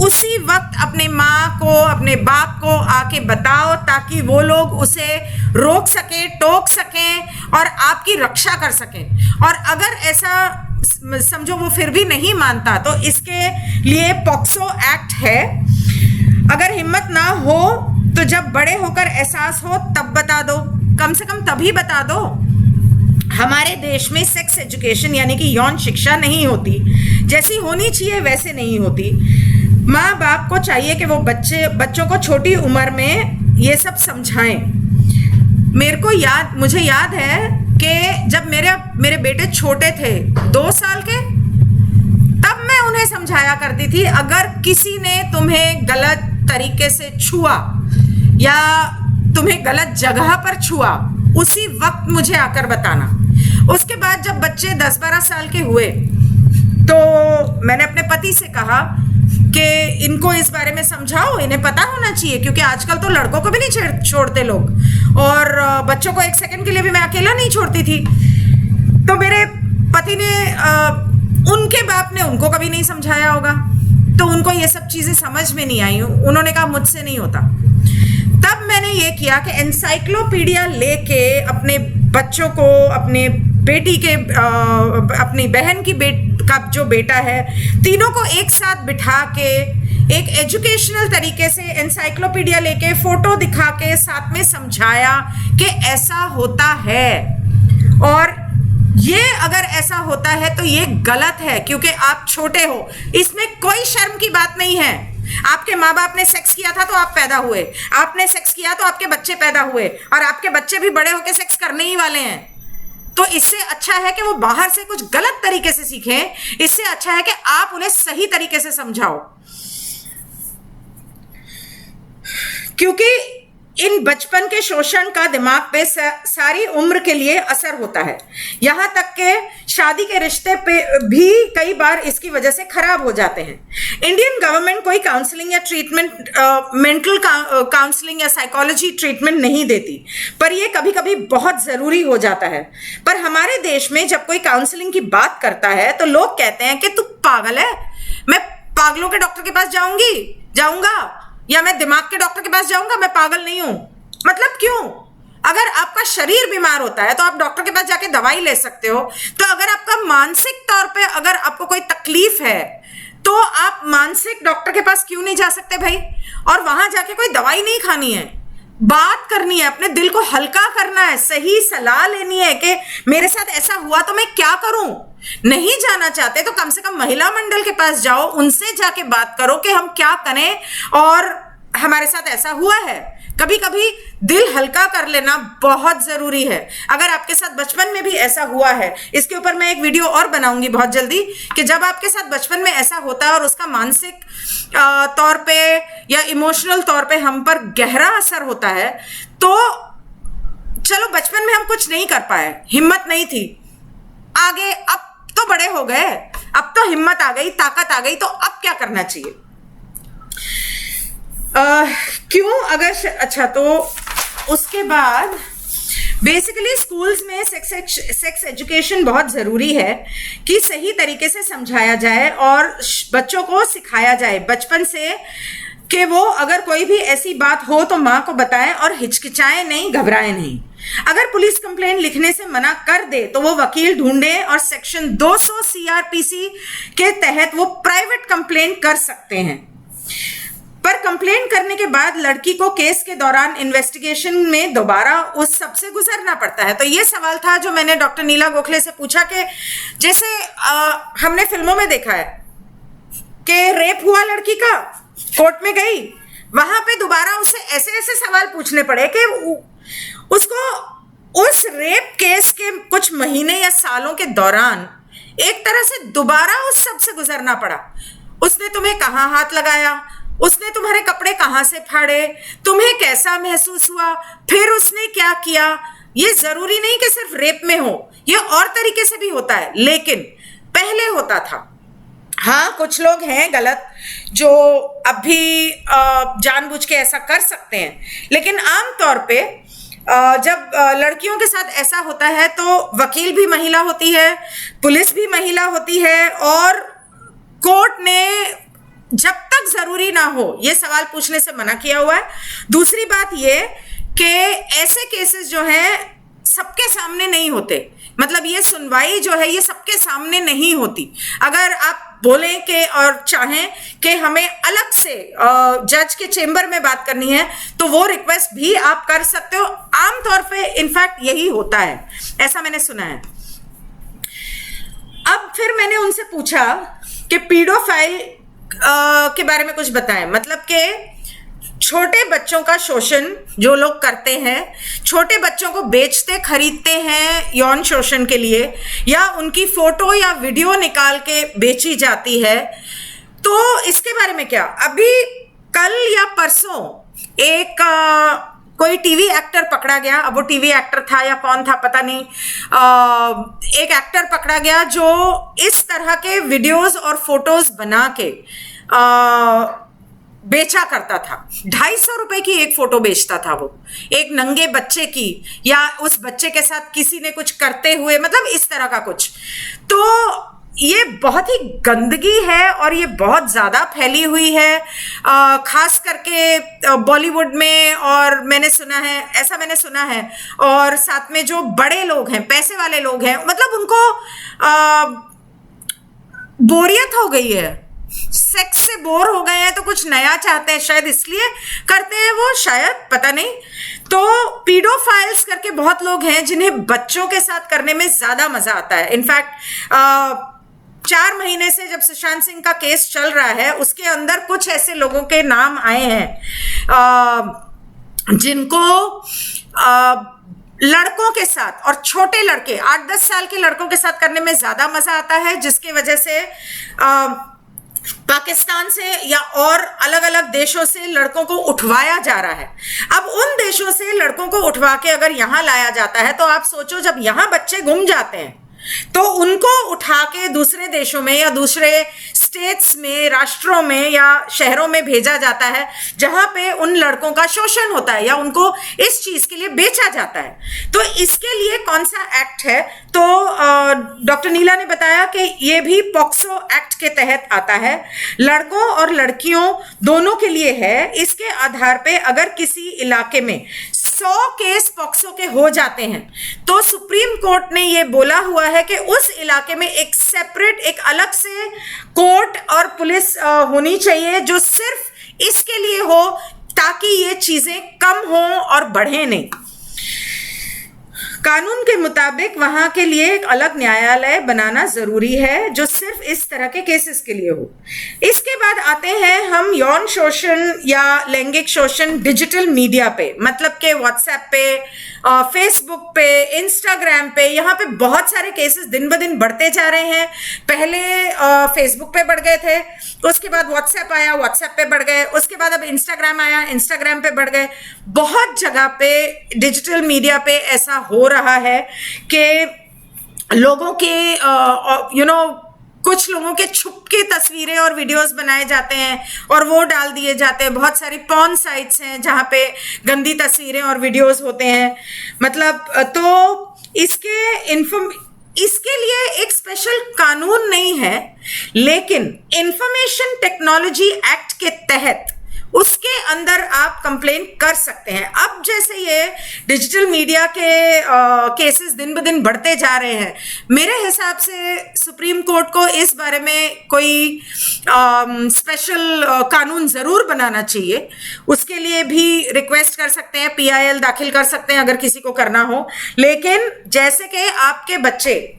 उसी वक्त अपने माँ को, अपने बाप को आके बताओ ताकि वो लोग उसे रोक सके, टोक सकें और आपकी रक्षा कर सकें। और अगर ऐसा समझो वो फिर भी नहीं मानता तो इसके लिए पॉक्सो एक्ट है। अगर हिम्मत ना हो तो जब बड़े होकर एहसास हो तब बता दो, कम से कम तभी बता दो। हमारे देश में सेक्स एजुकेशन यानी कि यौन शिक्षा नहीं होती, जैसी होनी चाहिए वैसे नहीं होती। माँ बाप को चाहिए कि वो बच्चों को छोटी उम्र में ये सब समझाएं। मुझे याद है कि जब मेरे बेटे छोटे थे, 2 साल के, तब मैं उन्हें समझाया करती थी, अगर किसी ने तुम्हें गलत तरीके से छुआ या तुम्हें गलत जगह पर छुआ, उसी वक्त मुझे आकर बताना। उसके बाद जब बच्चे 10-12 साल के हुए तो मैंने अपने पति से कहा कि इनको इस बारे में समझाओ, इन्हें पता होना चाहिए, क्योंकि आजकल तो लड़कों को भी नहीं छोड़ते लोग, और बच्चों को 1 सेकंड के लिए भी मैं अकेला नहीं छोड़ती थी। तो मेरे पति ने उनके बाप ने उनको कभी नहीं समझाया होगा, तो उनको ये सब चीजें समझ में नहीं आई। उन्होंने कहा मुझसे नहीं होता। तब मैंने ये किया कि एनसाइक्लोपीडिया लेके अपने बच्चों को, अपने बेटी के, अपनी बहन की का जो बेटा है, तीनों को एक साथ बिठा के एक एजुकेशनल तरीके से एनसाइक्लोपीडिया लेके, फोटो दिखा के साथ में समझाया कि ऐसा होता है, और ये अगर ऐसा होता है तो ये गलत है, क्योंकि आप छोटे हो, इसमें कोई शर्म की बात नहीं है। आपके माँ बाप ने सेक्स किया था तो आप पैदा हुए, आपने सेक्स किया तो आपके बच्चे पैदा हुए, और आपके बच्चे भी बड़े होकर सेक्स करने ही वाले हैं। तो इससे अच्छा है कि वो बाहर से कुछ गलत तरीके से सीखें, इससे अच्छा है कि आप उन्हें सही तरीके से समझाओ, क्योंकि इन बचपन के शोषण का दिमाग पे सारी उम्र के लिए असर होता है, यहां तक के शादी के रिश्ते पे भी कई बार इसकी वजह से खराब हो जाते हैं। इंडियन गवर्नमेंट कोई काउंसलिंग या ट्रीटमेंट, मेंटल काउंसलिंग या साइकोलॉजी ट्रीटमेंट नहीं देती, पर यह कभी कभी बहुत जरूरी हो जाता है। पर हमारे देश में जब कोई काउंसलिंग की बात करता है तो लोग कहते हैं कि तू पागल है, मैं पागलों के डॉक्टर के पास जाऊंगा या मैं दिमाग के डॉक्टर के पास जाऊंगा, मैं पागल नहीं हूं। मतलब क्यों? अगर आपका शरीर बीमार होता है तो आप डॉक्टर के पास जाके दवाई ले सकते हो, तो अगर आपका मानसिक तौर पे अगर आपको कोई तकलीफ है तो आप मानसिक डॉक्टर के पास क्यों नहीं जा सकते भाई? और वहां जाके कोई दवाई नहीं खानी है, बात करनी है, अपने दिल को हल्का करना है, सही सलाह लेनी है कि मेरे साथ ऐसा हुआ तो मैं क्या करूं। नहीं जाना चाहते तो कम से कम महिला मंडल के पास जाओ, उनसे जाके बात करो कि हम क्या करें और हमारे साथ ऐसा हुआ है। कभी कभी दिल हल्का कर लेना बहुत जरूरी है। अगर आपके साथ बचपन में भी ऐसा हुआ है, इसके ऊपर मैं एक वीडियो और बनाऊंगी बहुत जल्दी, कि जब आपके साथ बचपन में ऐसा होता है और उसका मानसिक तौर पे या इमोशनल तौर पे हम पर गहरा असर होता है, तो चलो बचपन में हम कुछ नहीं कर पाए, हिम्मत नहीं थी, आगे अब तो बड़े हो गए, अब तो हिम्मत आ गई, ताकत आ गई, तो अब क्या करना चाहिए? क्यों? अगर अच्छा, तो उसके बाद बेसिकली स्कूल्स में सेक्स एजुकेशन बहुत जरूरी है कि सही तरीके से समझाया जाए और बच्चों को सिखाया जाए बचपन से कि वो अगर कोई भी ऐसी बात हो तो माँ को बताएं और हिचकिचाएं नहीं, घबराएं नहीं। अगर पुलिस कंप्लेंट लिखने से मना कर दे तो वो वकील ढूंढे और सेक्शन 200 सीआरपीसी के तहत वो प्राइवेट कंप्लेंट कर सकते हैं। पर कंप्लेंट करने के बाद लड़की को केस के दौरान इन्वेस्टिगेशन में दोबारा उस सब से गुजरना पड़ता है। तो ये सवाल था जो मैंने डॉक्टर नीला गोखले से पूछा कि जैसे हमने फिल्मों में देखा है कि रेप हुआ लड़की का, कोर्ट में गई, वहां पे दोबारा उसे ऐसे ऐसे सवाल पूछने पड़े कि उसको उस रेप केस के कुछ महीने या सालों के दौरान एक तरह से दोबारा उस सब से गुजरना पड़ा। उसने तुम्हें कहाँ हाथ लगाया, उसने तुम्हारे कपड़े कहाँ से फाड़े, तुम्हें कैसा महसूस हुआ, फिर उसने क्या किया। ये जरूरी नहीं कि सिर्फ रेप में हो, ये और तरीके से भी होता है, लेकिन पहले होता था। हाँ, कुछ लोग हैं गलत जो अब भी जानबूझ के ऐसा कर सकते हैं, लेकिन आमतौर पे जब लड़कियों के साथ ऐसा होता है तो वकील भी महिला होती है, पुलिस भी महिला होती है, और कोर्ट ने जब तक जरूरी ना हो ये सवाल पूछने से मना किया हुआ है। दूसरी बात ये कि ऐसे केसेस जो हैं सबके सामने नहीं होते, मतलब ये सुनवाई जो है ये सबके सामने नहीं होती। अगर आप बोलें कि और चाहें कि हमें अलग से जज के चेंबर में बात करनी है तो वो रिक्वेस्ट भी आप कर सकते हो। आमतौर पे इनफैक्ट यही होता है, ऐसा मैंने सुना है। अब फिर मैंने उनसे पूछा कि पीडोफाइल के बारे में कुछ बताएं, मतलब कि छोटे बच्चों का शोषण जो लोग करते हैं, छोटे बच्चों को बेचते खरीदते हैं यौन शोषण के लिए, या उनकी फोटो या वीडियो निकाल के बेची जाती है, तो इसके बारे में क्या? अभी कल या परसों एक कोई टीवी एक्टर पकड़ा गया, अब वो टीवी एक्टर था या कौन था पता नहीं, एक एक्टर पकड़ा गया जो इस तरह के वीडियोस और फोटोज बना के बेचा करता था। 250 रुपए की एक फोटो बेचता था वो, एक नंगे बच्चे की, या उस बच्चे के साथ किसी ने कुछ करते हुए, मतलब इस तरह का कुछ। तो ये बहुत ही गंदगी है और ये बहुत ज्यादा फैली हुई है, खास करके बॉलीवुड में, और मैंने सुना है, और साथ में जो बड़े लोग हैं, पैसे वाले लोग हैं, मतलब उनको बोरियत हो गई है, सेक्स से बोर हो गए हैं तो कुछ नया चाहते हैं, शायद इसलिए करते हैं वो, शायद पता नहीं। तो पीडोफाइल्स करके बहुत लोग हैं जिन्हें बच्चों के साथ करने में ज्यादा मजा आता है। इनफैक्ट 4 महीने से जब सुशांत सिंह का केस चल रहा है उसके अंदर कुछ ऐसे लोगों के नाम आए हैं जिनको लड़कों के साथ, और छोटे लड़के 8-10 साल के लड़कों के साथ करने में ज्यादा मजा आता है, जिसकी वजह से पाकिस्तान से या और अलग अलग देशों से लड़कों को उठवाया जा रहा है। अब उन देशों से लड़कों को उठवा के अगर यहां लाया जाता है तो आप सोचो, जब यहां बच्चे गुम जाते हैं तो उनको उठा के दूसरे देशों में या दूसरे स्टेट्स में, राष्ट्रों में या शहरों में भेजा जाता है जहां पे उन लड़कों का शोषण होता है या उनको इस चीज के लिए बेचा जाता है। तो इसके लिए कौन सा एक्ट है? तो डॉक्टर नीला ने बताया कि ये भी पॉक्सो एक्ट के तहत आता है, लड़कों और लड़कियों दोनों के लिए है। इसके आधार पे अगर किसी इलाके में 100 केस पॉक्सो के हो जाते हैं तो सुप्रीम कोर्ट ने यह बोला हुआ है कि उस इलाके में एक सेपरेट, एक अलग से कोर्ट और पुलिस होनी चाहिए जो सिर्फ इसके लिए हो, ताकि ये चीजें कम हों और बढ़े नहीं। कानून के मुताबिक वहां के लिए एक अलग न्यायालय बनाना जरूरी है जो सिर्फ इस तरह के केसेस के लिए हो। इसके बाद आते हैं हम यौन शोषण या लैंगिक शोषण डिजिटल मीडिया पे, मतलब के व्हाट्सएप पे, फेसबुक पे, इंस्टाग्राम पे। यहाँ पे बहुत सारे केसेस दिन ब दिन बढ़ते जा रहे हैं। पहले फेसबुक पे बढ़ गए थे, उसके बाद व्हाट्सएप आया, व्हाट्सएप पे बढ़ गए, उसके बाद अब इंस्टाग्राम आया, इंस्टाग्राम पे बढ़ गए। बहुत जगह पे डिजिटल मीडिया पे ऐसा हो रहा है कि लोगों के कुछ लोगों के छुप के तस्वीरें और वीडियोस बनाए जाते हैं और वो डाल दिए जाते हैं। बहुत सारी पॉर्न साइट्स हैं जहां पे गंदी तस्वीरें और वीडियोस होते हैं। मतलब तो इसके लिए एक स्पेशल कानून नहीं है, लेकिन इंफॉर्मेशन टेक्नोलॉजी एक्ट के तहत उसके अंदर आप कंप्लेन कर सकते हैं। अब जैसे ये डिजिटल मीडिया के केसेस दिन ब दिन बढ़ते जा रहे हैं, मेरे हिसाब से सुप्रीम कोर्ट को इस बारे में कोई स्पेशल कानून जरूर बनाना चाहिए। उसके लिए भी रिक्वेस्ट कर सकते हैं, PIL दाखिल कर सकते हैं अगर किसी को करना हो। लेकिन जैसे कि आपके बच्चे,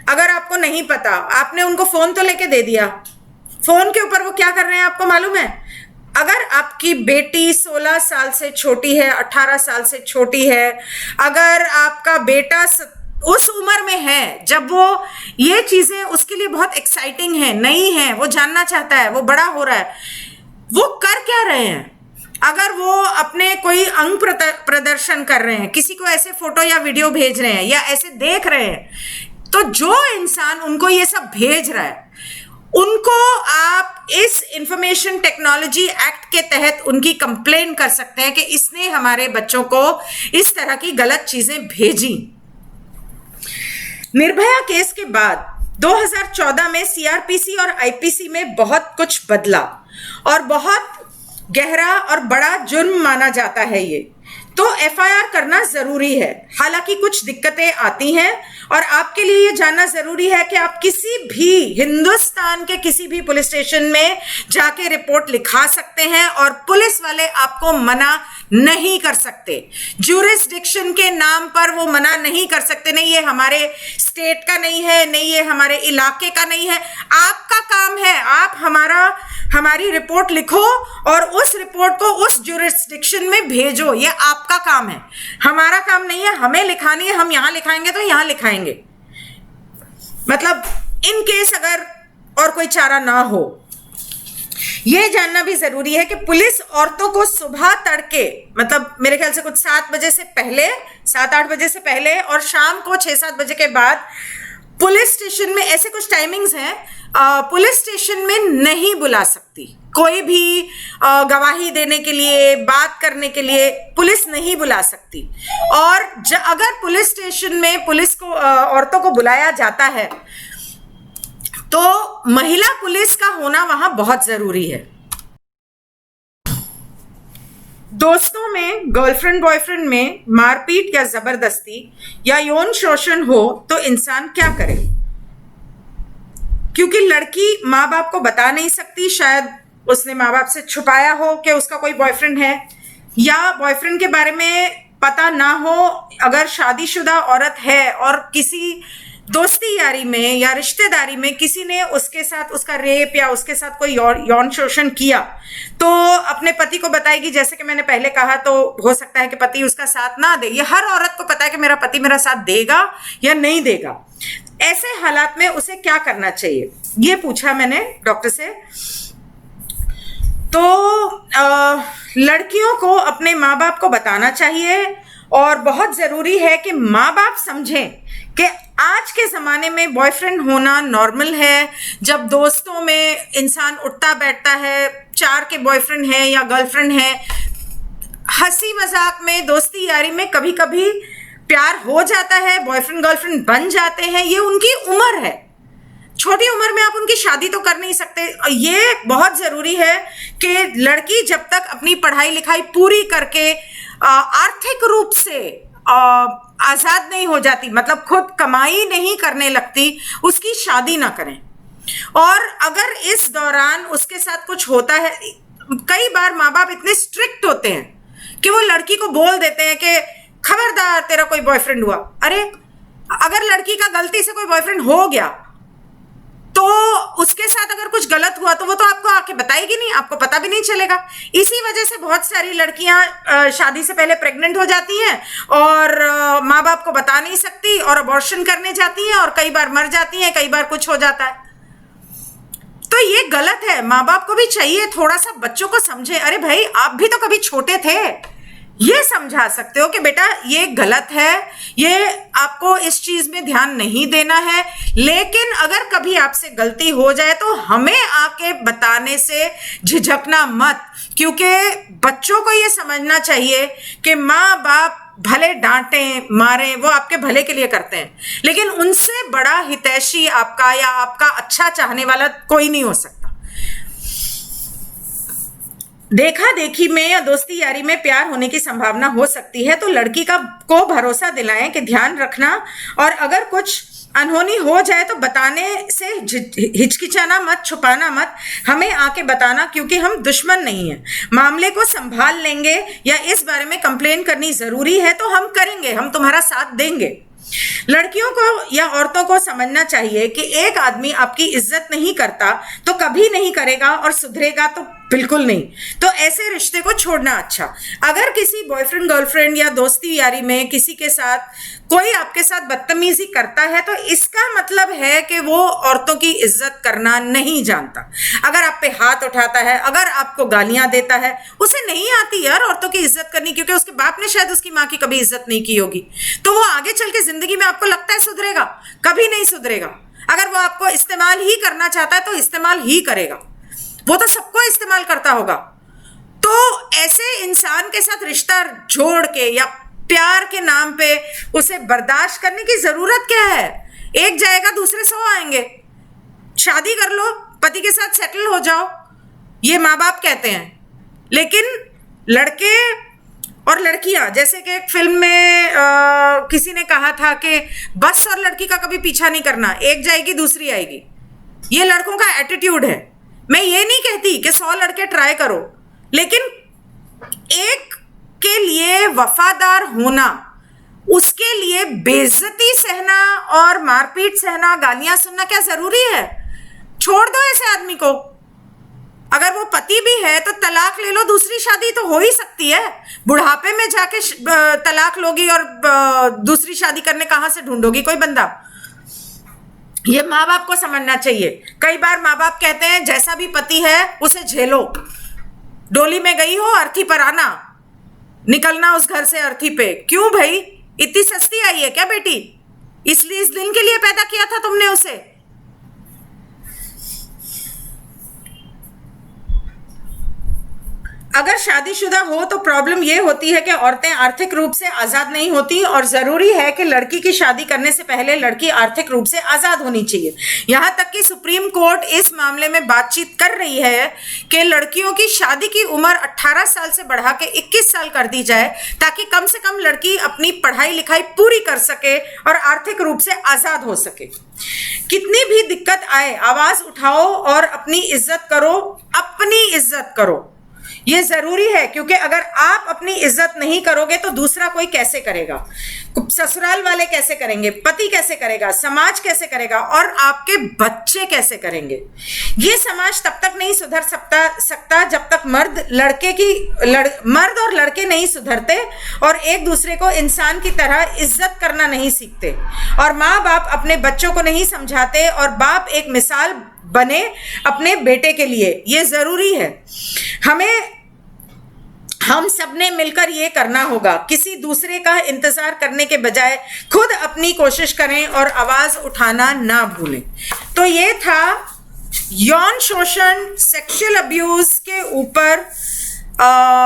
अगर आपको नहीं पता, आपने उनको फोन तो लेके दे दिया, फोन के ऊपर वो क्या कर रहे हैं आपको मालूम है? अगर आपकी बेटी 16 साल से छोटी है, 18 साल से छोटी है, अगर आपका बेटा उस उम्र में है जब वो ये चीजें उसके लिए बहुत एक्साइटिंग है, नई है, वो जानना चाहता है, वो बड़ा हो रहा है, वो कर क्या रहे हैं? अगर वो अपने कोई अंग प्रदर्शन कर रहे हैं, किसी को ऐसे फोटो या वीडियो भेज रहे हैं या ऐसे देख रहे हैं, तो जो इंसान उनको ये सब भेज रहा है उनको आप इस इंफॉर्मेशन टेक्नोलॉजी एक्ट के तहत उनकी कंप्लेन कर सकते हैं कि इसने हमारे बच्चों को इस तरह की गलत चीजें भेजी। निर्भया केस के बाद 2014 में CRPC और IPC में बहुत कुछ बदला और बहुत गहरा और बड़ा जुर्म माना जाता है ये, तो FIR करना जरूरी है। हालांकि कुछ दिक्कतें आती हैं और आपके लिए ये जानना जरूरी है कि आप किसी भी हिंदुस्तान के किसी भी पुलिस स्टेशन में जाके रिपोर्ट लिखा सकते हैं और पुलिस वाले आपको मना नहीं कर सकते। ज्यूरिसडिक्शन के नाम पर वो मना नहीं कर सकते, नहीं ये हमारे स्टेट का नहीं है, नहीं ये हमारे इलाके का नहीं है। आपका काम है, आप हमारी रिपोर्ट लिखो और उस रिपोर्ट को उस ज्यूरिसडिक्शन में भेजो, ये आपका काम है, हमारा काम नहीं है। हमें लिखानी है, हम यहां लिखाएंगे तो यहां लिखाएंगे। मतलब इन केस अगर और कोई चारा ना हो, यह जानना भी जरूरी है कि पुलिस औरतों को सुबह तड़के, मतलब मेरे ख्याल से कुछ 7 बजे से पहले, 7-8 बजे से पहले और शाम को 6-7 बजे के बाद पुलिस स्टेशन में, ऐसे कुछ टाइमिंग्स हैं, पुलिस स्टेशन में नहीं बुला सकती। कोई भी गवाही देने के लिए, बात करने के लिए पुलिस नहीं बुला सकती। और अगर पुलिस स्टेशन में पुलिस को औरतों को बुलाया जाता है तो महिला पुलिस का होना वहां बहुत जरूरी है। दोस्तों में, गर्लफ्रेंड बॉयफ्रेंड में मारपीट या जबरदस्ती या यौन शोषण हो तो इंसान क्या करे? क्योंकि लड़की माँ बाप को बता नहीं सकती, शायद उसने माँ बाप से छुपाया हो कि उसका कोई बॉयफ्रेंड है, या बॉयफ्रेंड के बारे में पता ना हो। अगर शादीशुदा औरत है और किसी दोस्ती यारी में या रिश्तेदारी में किसी ने उसके साथ उसका रेप या उसके साथ कोई यौन शोषण किया तो अपने पति को बताएगी, जैसे कि मैंने पहले कहा, तो हो सकता है कि पति उसका साथ ना दे। ये हर औरत को पता है कि मेरा पति मेरा साथ देगा या नहीं देगा। ऐसे हालात में उसे क्या करना चाहिए, ये पूछा मैंने डॉक्टर से। तो लड़कियों को अपने माँ बाप को बताना चाहिए और बहुत जरूरी है कि माँ बाप समझें कि आज के जमाने में बॉयफ्रेंड होना नॉर्मल है। जब दोस्तों में इंसान उठता बैठता है, 4 के बॉयफ्रेंड है या गर्लफ्रेंड है, हंसी मजाक में दोस्ती यारी में कभी कभी प्यार हो जाता है, बॉयफ्रेंड गर्लफ्रेंड बन जाते हैं। ये उनकी उम्र है, छोटी उम्र में आप उनकी शादी तो कर नहीं सकते। ये बहुत जरूरी है कि लड़की जब तक अपनी पढ़ाई लिखाई पूरी करके आर्थिक रूप से आजाद नहीं हो जाती, मतलब खुद कमाई नहीं करने लगती, उसकी शादी ना करें। और अगर इस दौरान उसके साथ कुछ होता है, कई बार माँ बाप इतने स्ट्रिक्ट होते हैं कि वो लड़की को बोल देते हैं कि खबरदार तेरा कोई बॉयफ्रेंड हुआ। अरे अगर लड़की का गलती से कोई बॉयफ्रेंड हो गया तो उसके साथ अगर कुछ गलत हुआ तो वो तो आपको आके बताएगी नहीं, आपको पता भी नहीं चलेगा। इसी वजह से बहुत सारी लड़कियां शादी से पहले प्रेग्नेंट हो जाती हैं और माँ बाप को बता नहीं सकती और अबॉर्शन करने जाती हैं और कई बार मर जाती हैं, कई बार कुछ हो जाता है। तो ये गलत है। माँ बाप को भी चाहिए थोड़ा सा बच्चों को समझे। अरे भाई आप भी तो कभी छोटे थे, ये समझा सकते हो कि बेटा ये गलत है, ये आपको इस चीज में ध्यान नहीं देना है। लेकिन अगर कभी आपसे गलती हो जाए तो हमें आके बताने से झिझकना मत, क्योंकि बच्चों को ये समझना चाहिए कि माँ बाप भले डांटें मारें, वो आपके भले के लिए करते हैं, लेकिन उनसे बड़ा हितैषी आपका या आपका अच्छा चाहने वाला कोई नहीं हो सकता। देखा देखी में या दोस्ती यारी में प्यार होने की संभावना हो सकती है, तो लड़की को भरोसा दिलाएं कि ध्यान रखना, और अगर कुछ अनहोनी हो जाए तो बताने से हिचकिचाना मत, छुपाना मत, हमें आके बताना, क्योंकि हम दुश्मन नहीं हैं। मामले को संभाल लेंगे या इस बारे में कंप्लेन करनी जरूरी है तो हम करेंगे, हम तुम्हारा साथ देंगे। लड़कियों को या औरतों को समझना चाहिए कि एक आदमी आपकी इज्जत नहीं करता तो कभी नहीं करेगा और सुधरेगा तो बिल्कुल नहीं। तो ऐसे रिश्ते को छोड़ना अच्छा। अगर किसी बॉयफ्रेंड गर्लफ्रेंड या दोस्ती यारी में किसी के साथ कोई आपके साथ बदतमीजी करता है तो इसका मतलब है कि वो औरतों की इज्जत करना नहीं जानता। अगर आप पे हाथ उठाता है, अगर आपको गालियां देता है, उसे नहीं आती यार औरतों की इज्जत करनी, क्योंकि उसके बाप ने शायद उसकी माँ की कभी इज्जत नहीं की होगी। तो वो आगे चल के जिंदगी में आपको लगता है सुधरेगा? कभी नहीं सुधरेगा। अगर वो आपको इस्तेमाल ही करना चाहता है तो इस्तेमाल ही करेगा, वो तो सबको इस्तेमाल करता होगा। तो ऐसे इंसान के साथ रिश्ता जोड़ के या प्यार के नाम पे उसे बर्दाश्त करने की जरूरत क्या है? एक जाएगा दूसरे 100 आएंगे। शादी कर लो, पति के साथ सेटल हो जाओ, ये माँ बाप कहते हैं। लेकिन लड़के और लड़कियां, जैसे कि एक फिल्म में किसी ने कहा था कि बस और लड़की का कभी पीछा नहीं करना, एक जाएगी दूसरी आएगी। ये लड़कों का एटीट्यूड है। मैं ये नहीं कहती कि 100 लड़के ट्राई करो, लेकिन एक के लिए वफादार होना, उसके लिए बेइज्जती सहना और मारपीट सहना, गालियां सुनना क्या जरूरी है? छोड़ दो ऐसे आदमी को। अगर वो पति भी है तो तलाक ले लो, दूसरी शादी तो हो ही सकती है। बुढ़ापे में जाके तलाक लोगी और दूसरी शादी करने कहां से ढूंढोगी कोई बंदा? ये माँ बाप को समझना चाहिए। कई बार माँ बाप कहते हैं जैसा भी पति है उसे झेलो, डोली में गई हो अर्थी पर आना, निकलना उस घर से अर्थी पे। क्यों भाई, इतनी सस्ती आई है क्या बेटी? इसलिए इस दिन के लिए पैदा किया था तुमने उसे? अगर शादीशुदा हो तो प्रॉब्लम यह होती है कि औरतें आर्थिक रूप से आजाद नहीं होती, और जरूरी है कि लड़की की शादी करने से पहले लड़की आर्थिक रूप से आजाद होनी चाहिए। यहां तक कि सुप्रीम कोर्ट इस मामले में बातचीत कर रही है कि लड़कियों की शादी की उम्र 18 साल से बढ़ा के 21 साल कर दी जाए, ताकि कम से कम लड़की अपनी पढ़ाई लिखाई पूरी कर सके और आर्थिक रूप से आजाद हो सके। कितनी भी दिक्कत आए, आवाज उठाओ और अपनी इज्जत करो, अपनी इज्जत करो। ये जरूरी है, क्योंकि अगर आप अपनी इज्जत नहीं करोगे तो दूसरा कोई कैसे करेगा? ससुराल वाले कैसे करेंगे, पति कैसे करेगा, समाज कैसे करेगा, और आपके बच्चे कैसे करेंगे? ये समाज तब तक नहीं सुधर सकता जब तक मर्द और लड़के नहीं सुधरते और एक दूसरे को इंसान की तरह इज्जत करना नहीं सीखते, और माँ बाप अपने बच्चों को नहीं समझाते और बाप एक मिसाल बने अपने बेटे के लिए। ये जरूरी है। हम सबने मिलकर ये करना होगा। किसी दूसरे का इंतजार करने के बजाय खुद अपनी कोशिश करें और आवाज उठाना ना भूलें। तो ये था यौन शोषण, सेक्सुअल अब्यूज के ऊपर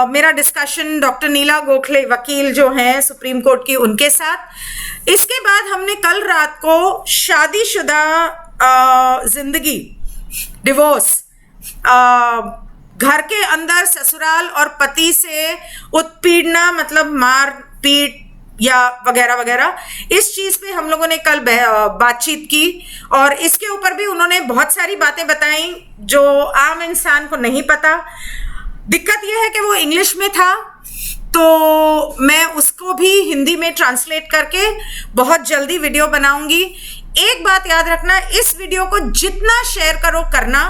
मेरा डिस्कशन डॉक्टर नीला गोखले वकील जो हैं सुप्रीम कोर्ट की, उनके साथ। इसके बाद हमने कल रात को शादीशुदा जिंदगी, डिवोर्स, घर के अंदर ससुराल और पति से उत्पीड़ना, मतलब मार पीट या वगैरह वगैरह, इस चीज पे हम लोगों ने कल बातचीत की, और इसके ऊपर भी उन्होंने बहुत सारी बातें बताई जो आम इंसान को नहीं पता। दिक्कत यह है कि वो इंग्लिश में था, तो मैं उसको भी हिंदी में ट्रांसलेट करके बहुत जल्दी वीडियो बनाऊंगी। एक बात याद रखना, इस वीडियो को जितना शेयर करो करना,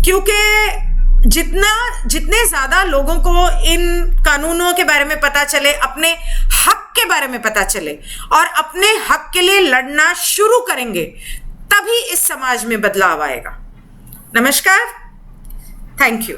क्योंकि जितने ज्यादा लोगों को इन कानूनों के बारे में पता चले, अपने हक के बारे में पता चले और अपने हक के लिए लड़ना शुरू करेंगे, तभी इस समाज में बदलाव आएगा। नमस्कार, थैंक यू।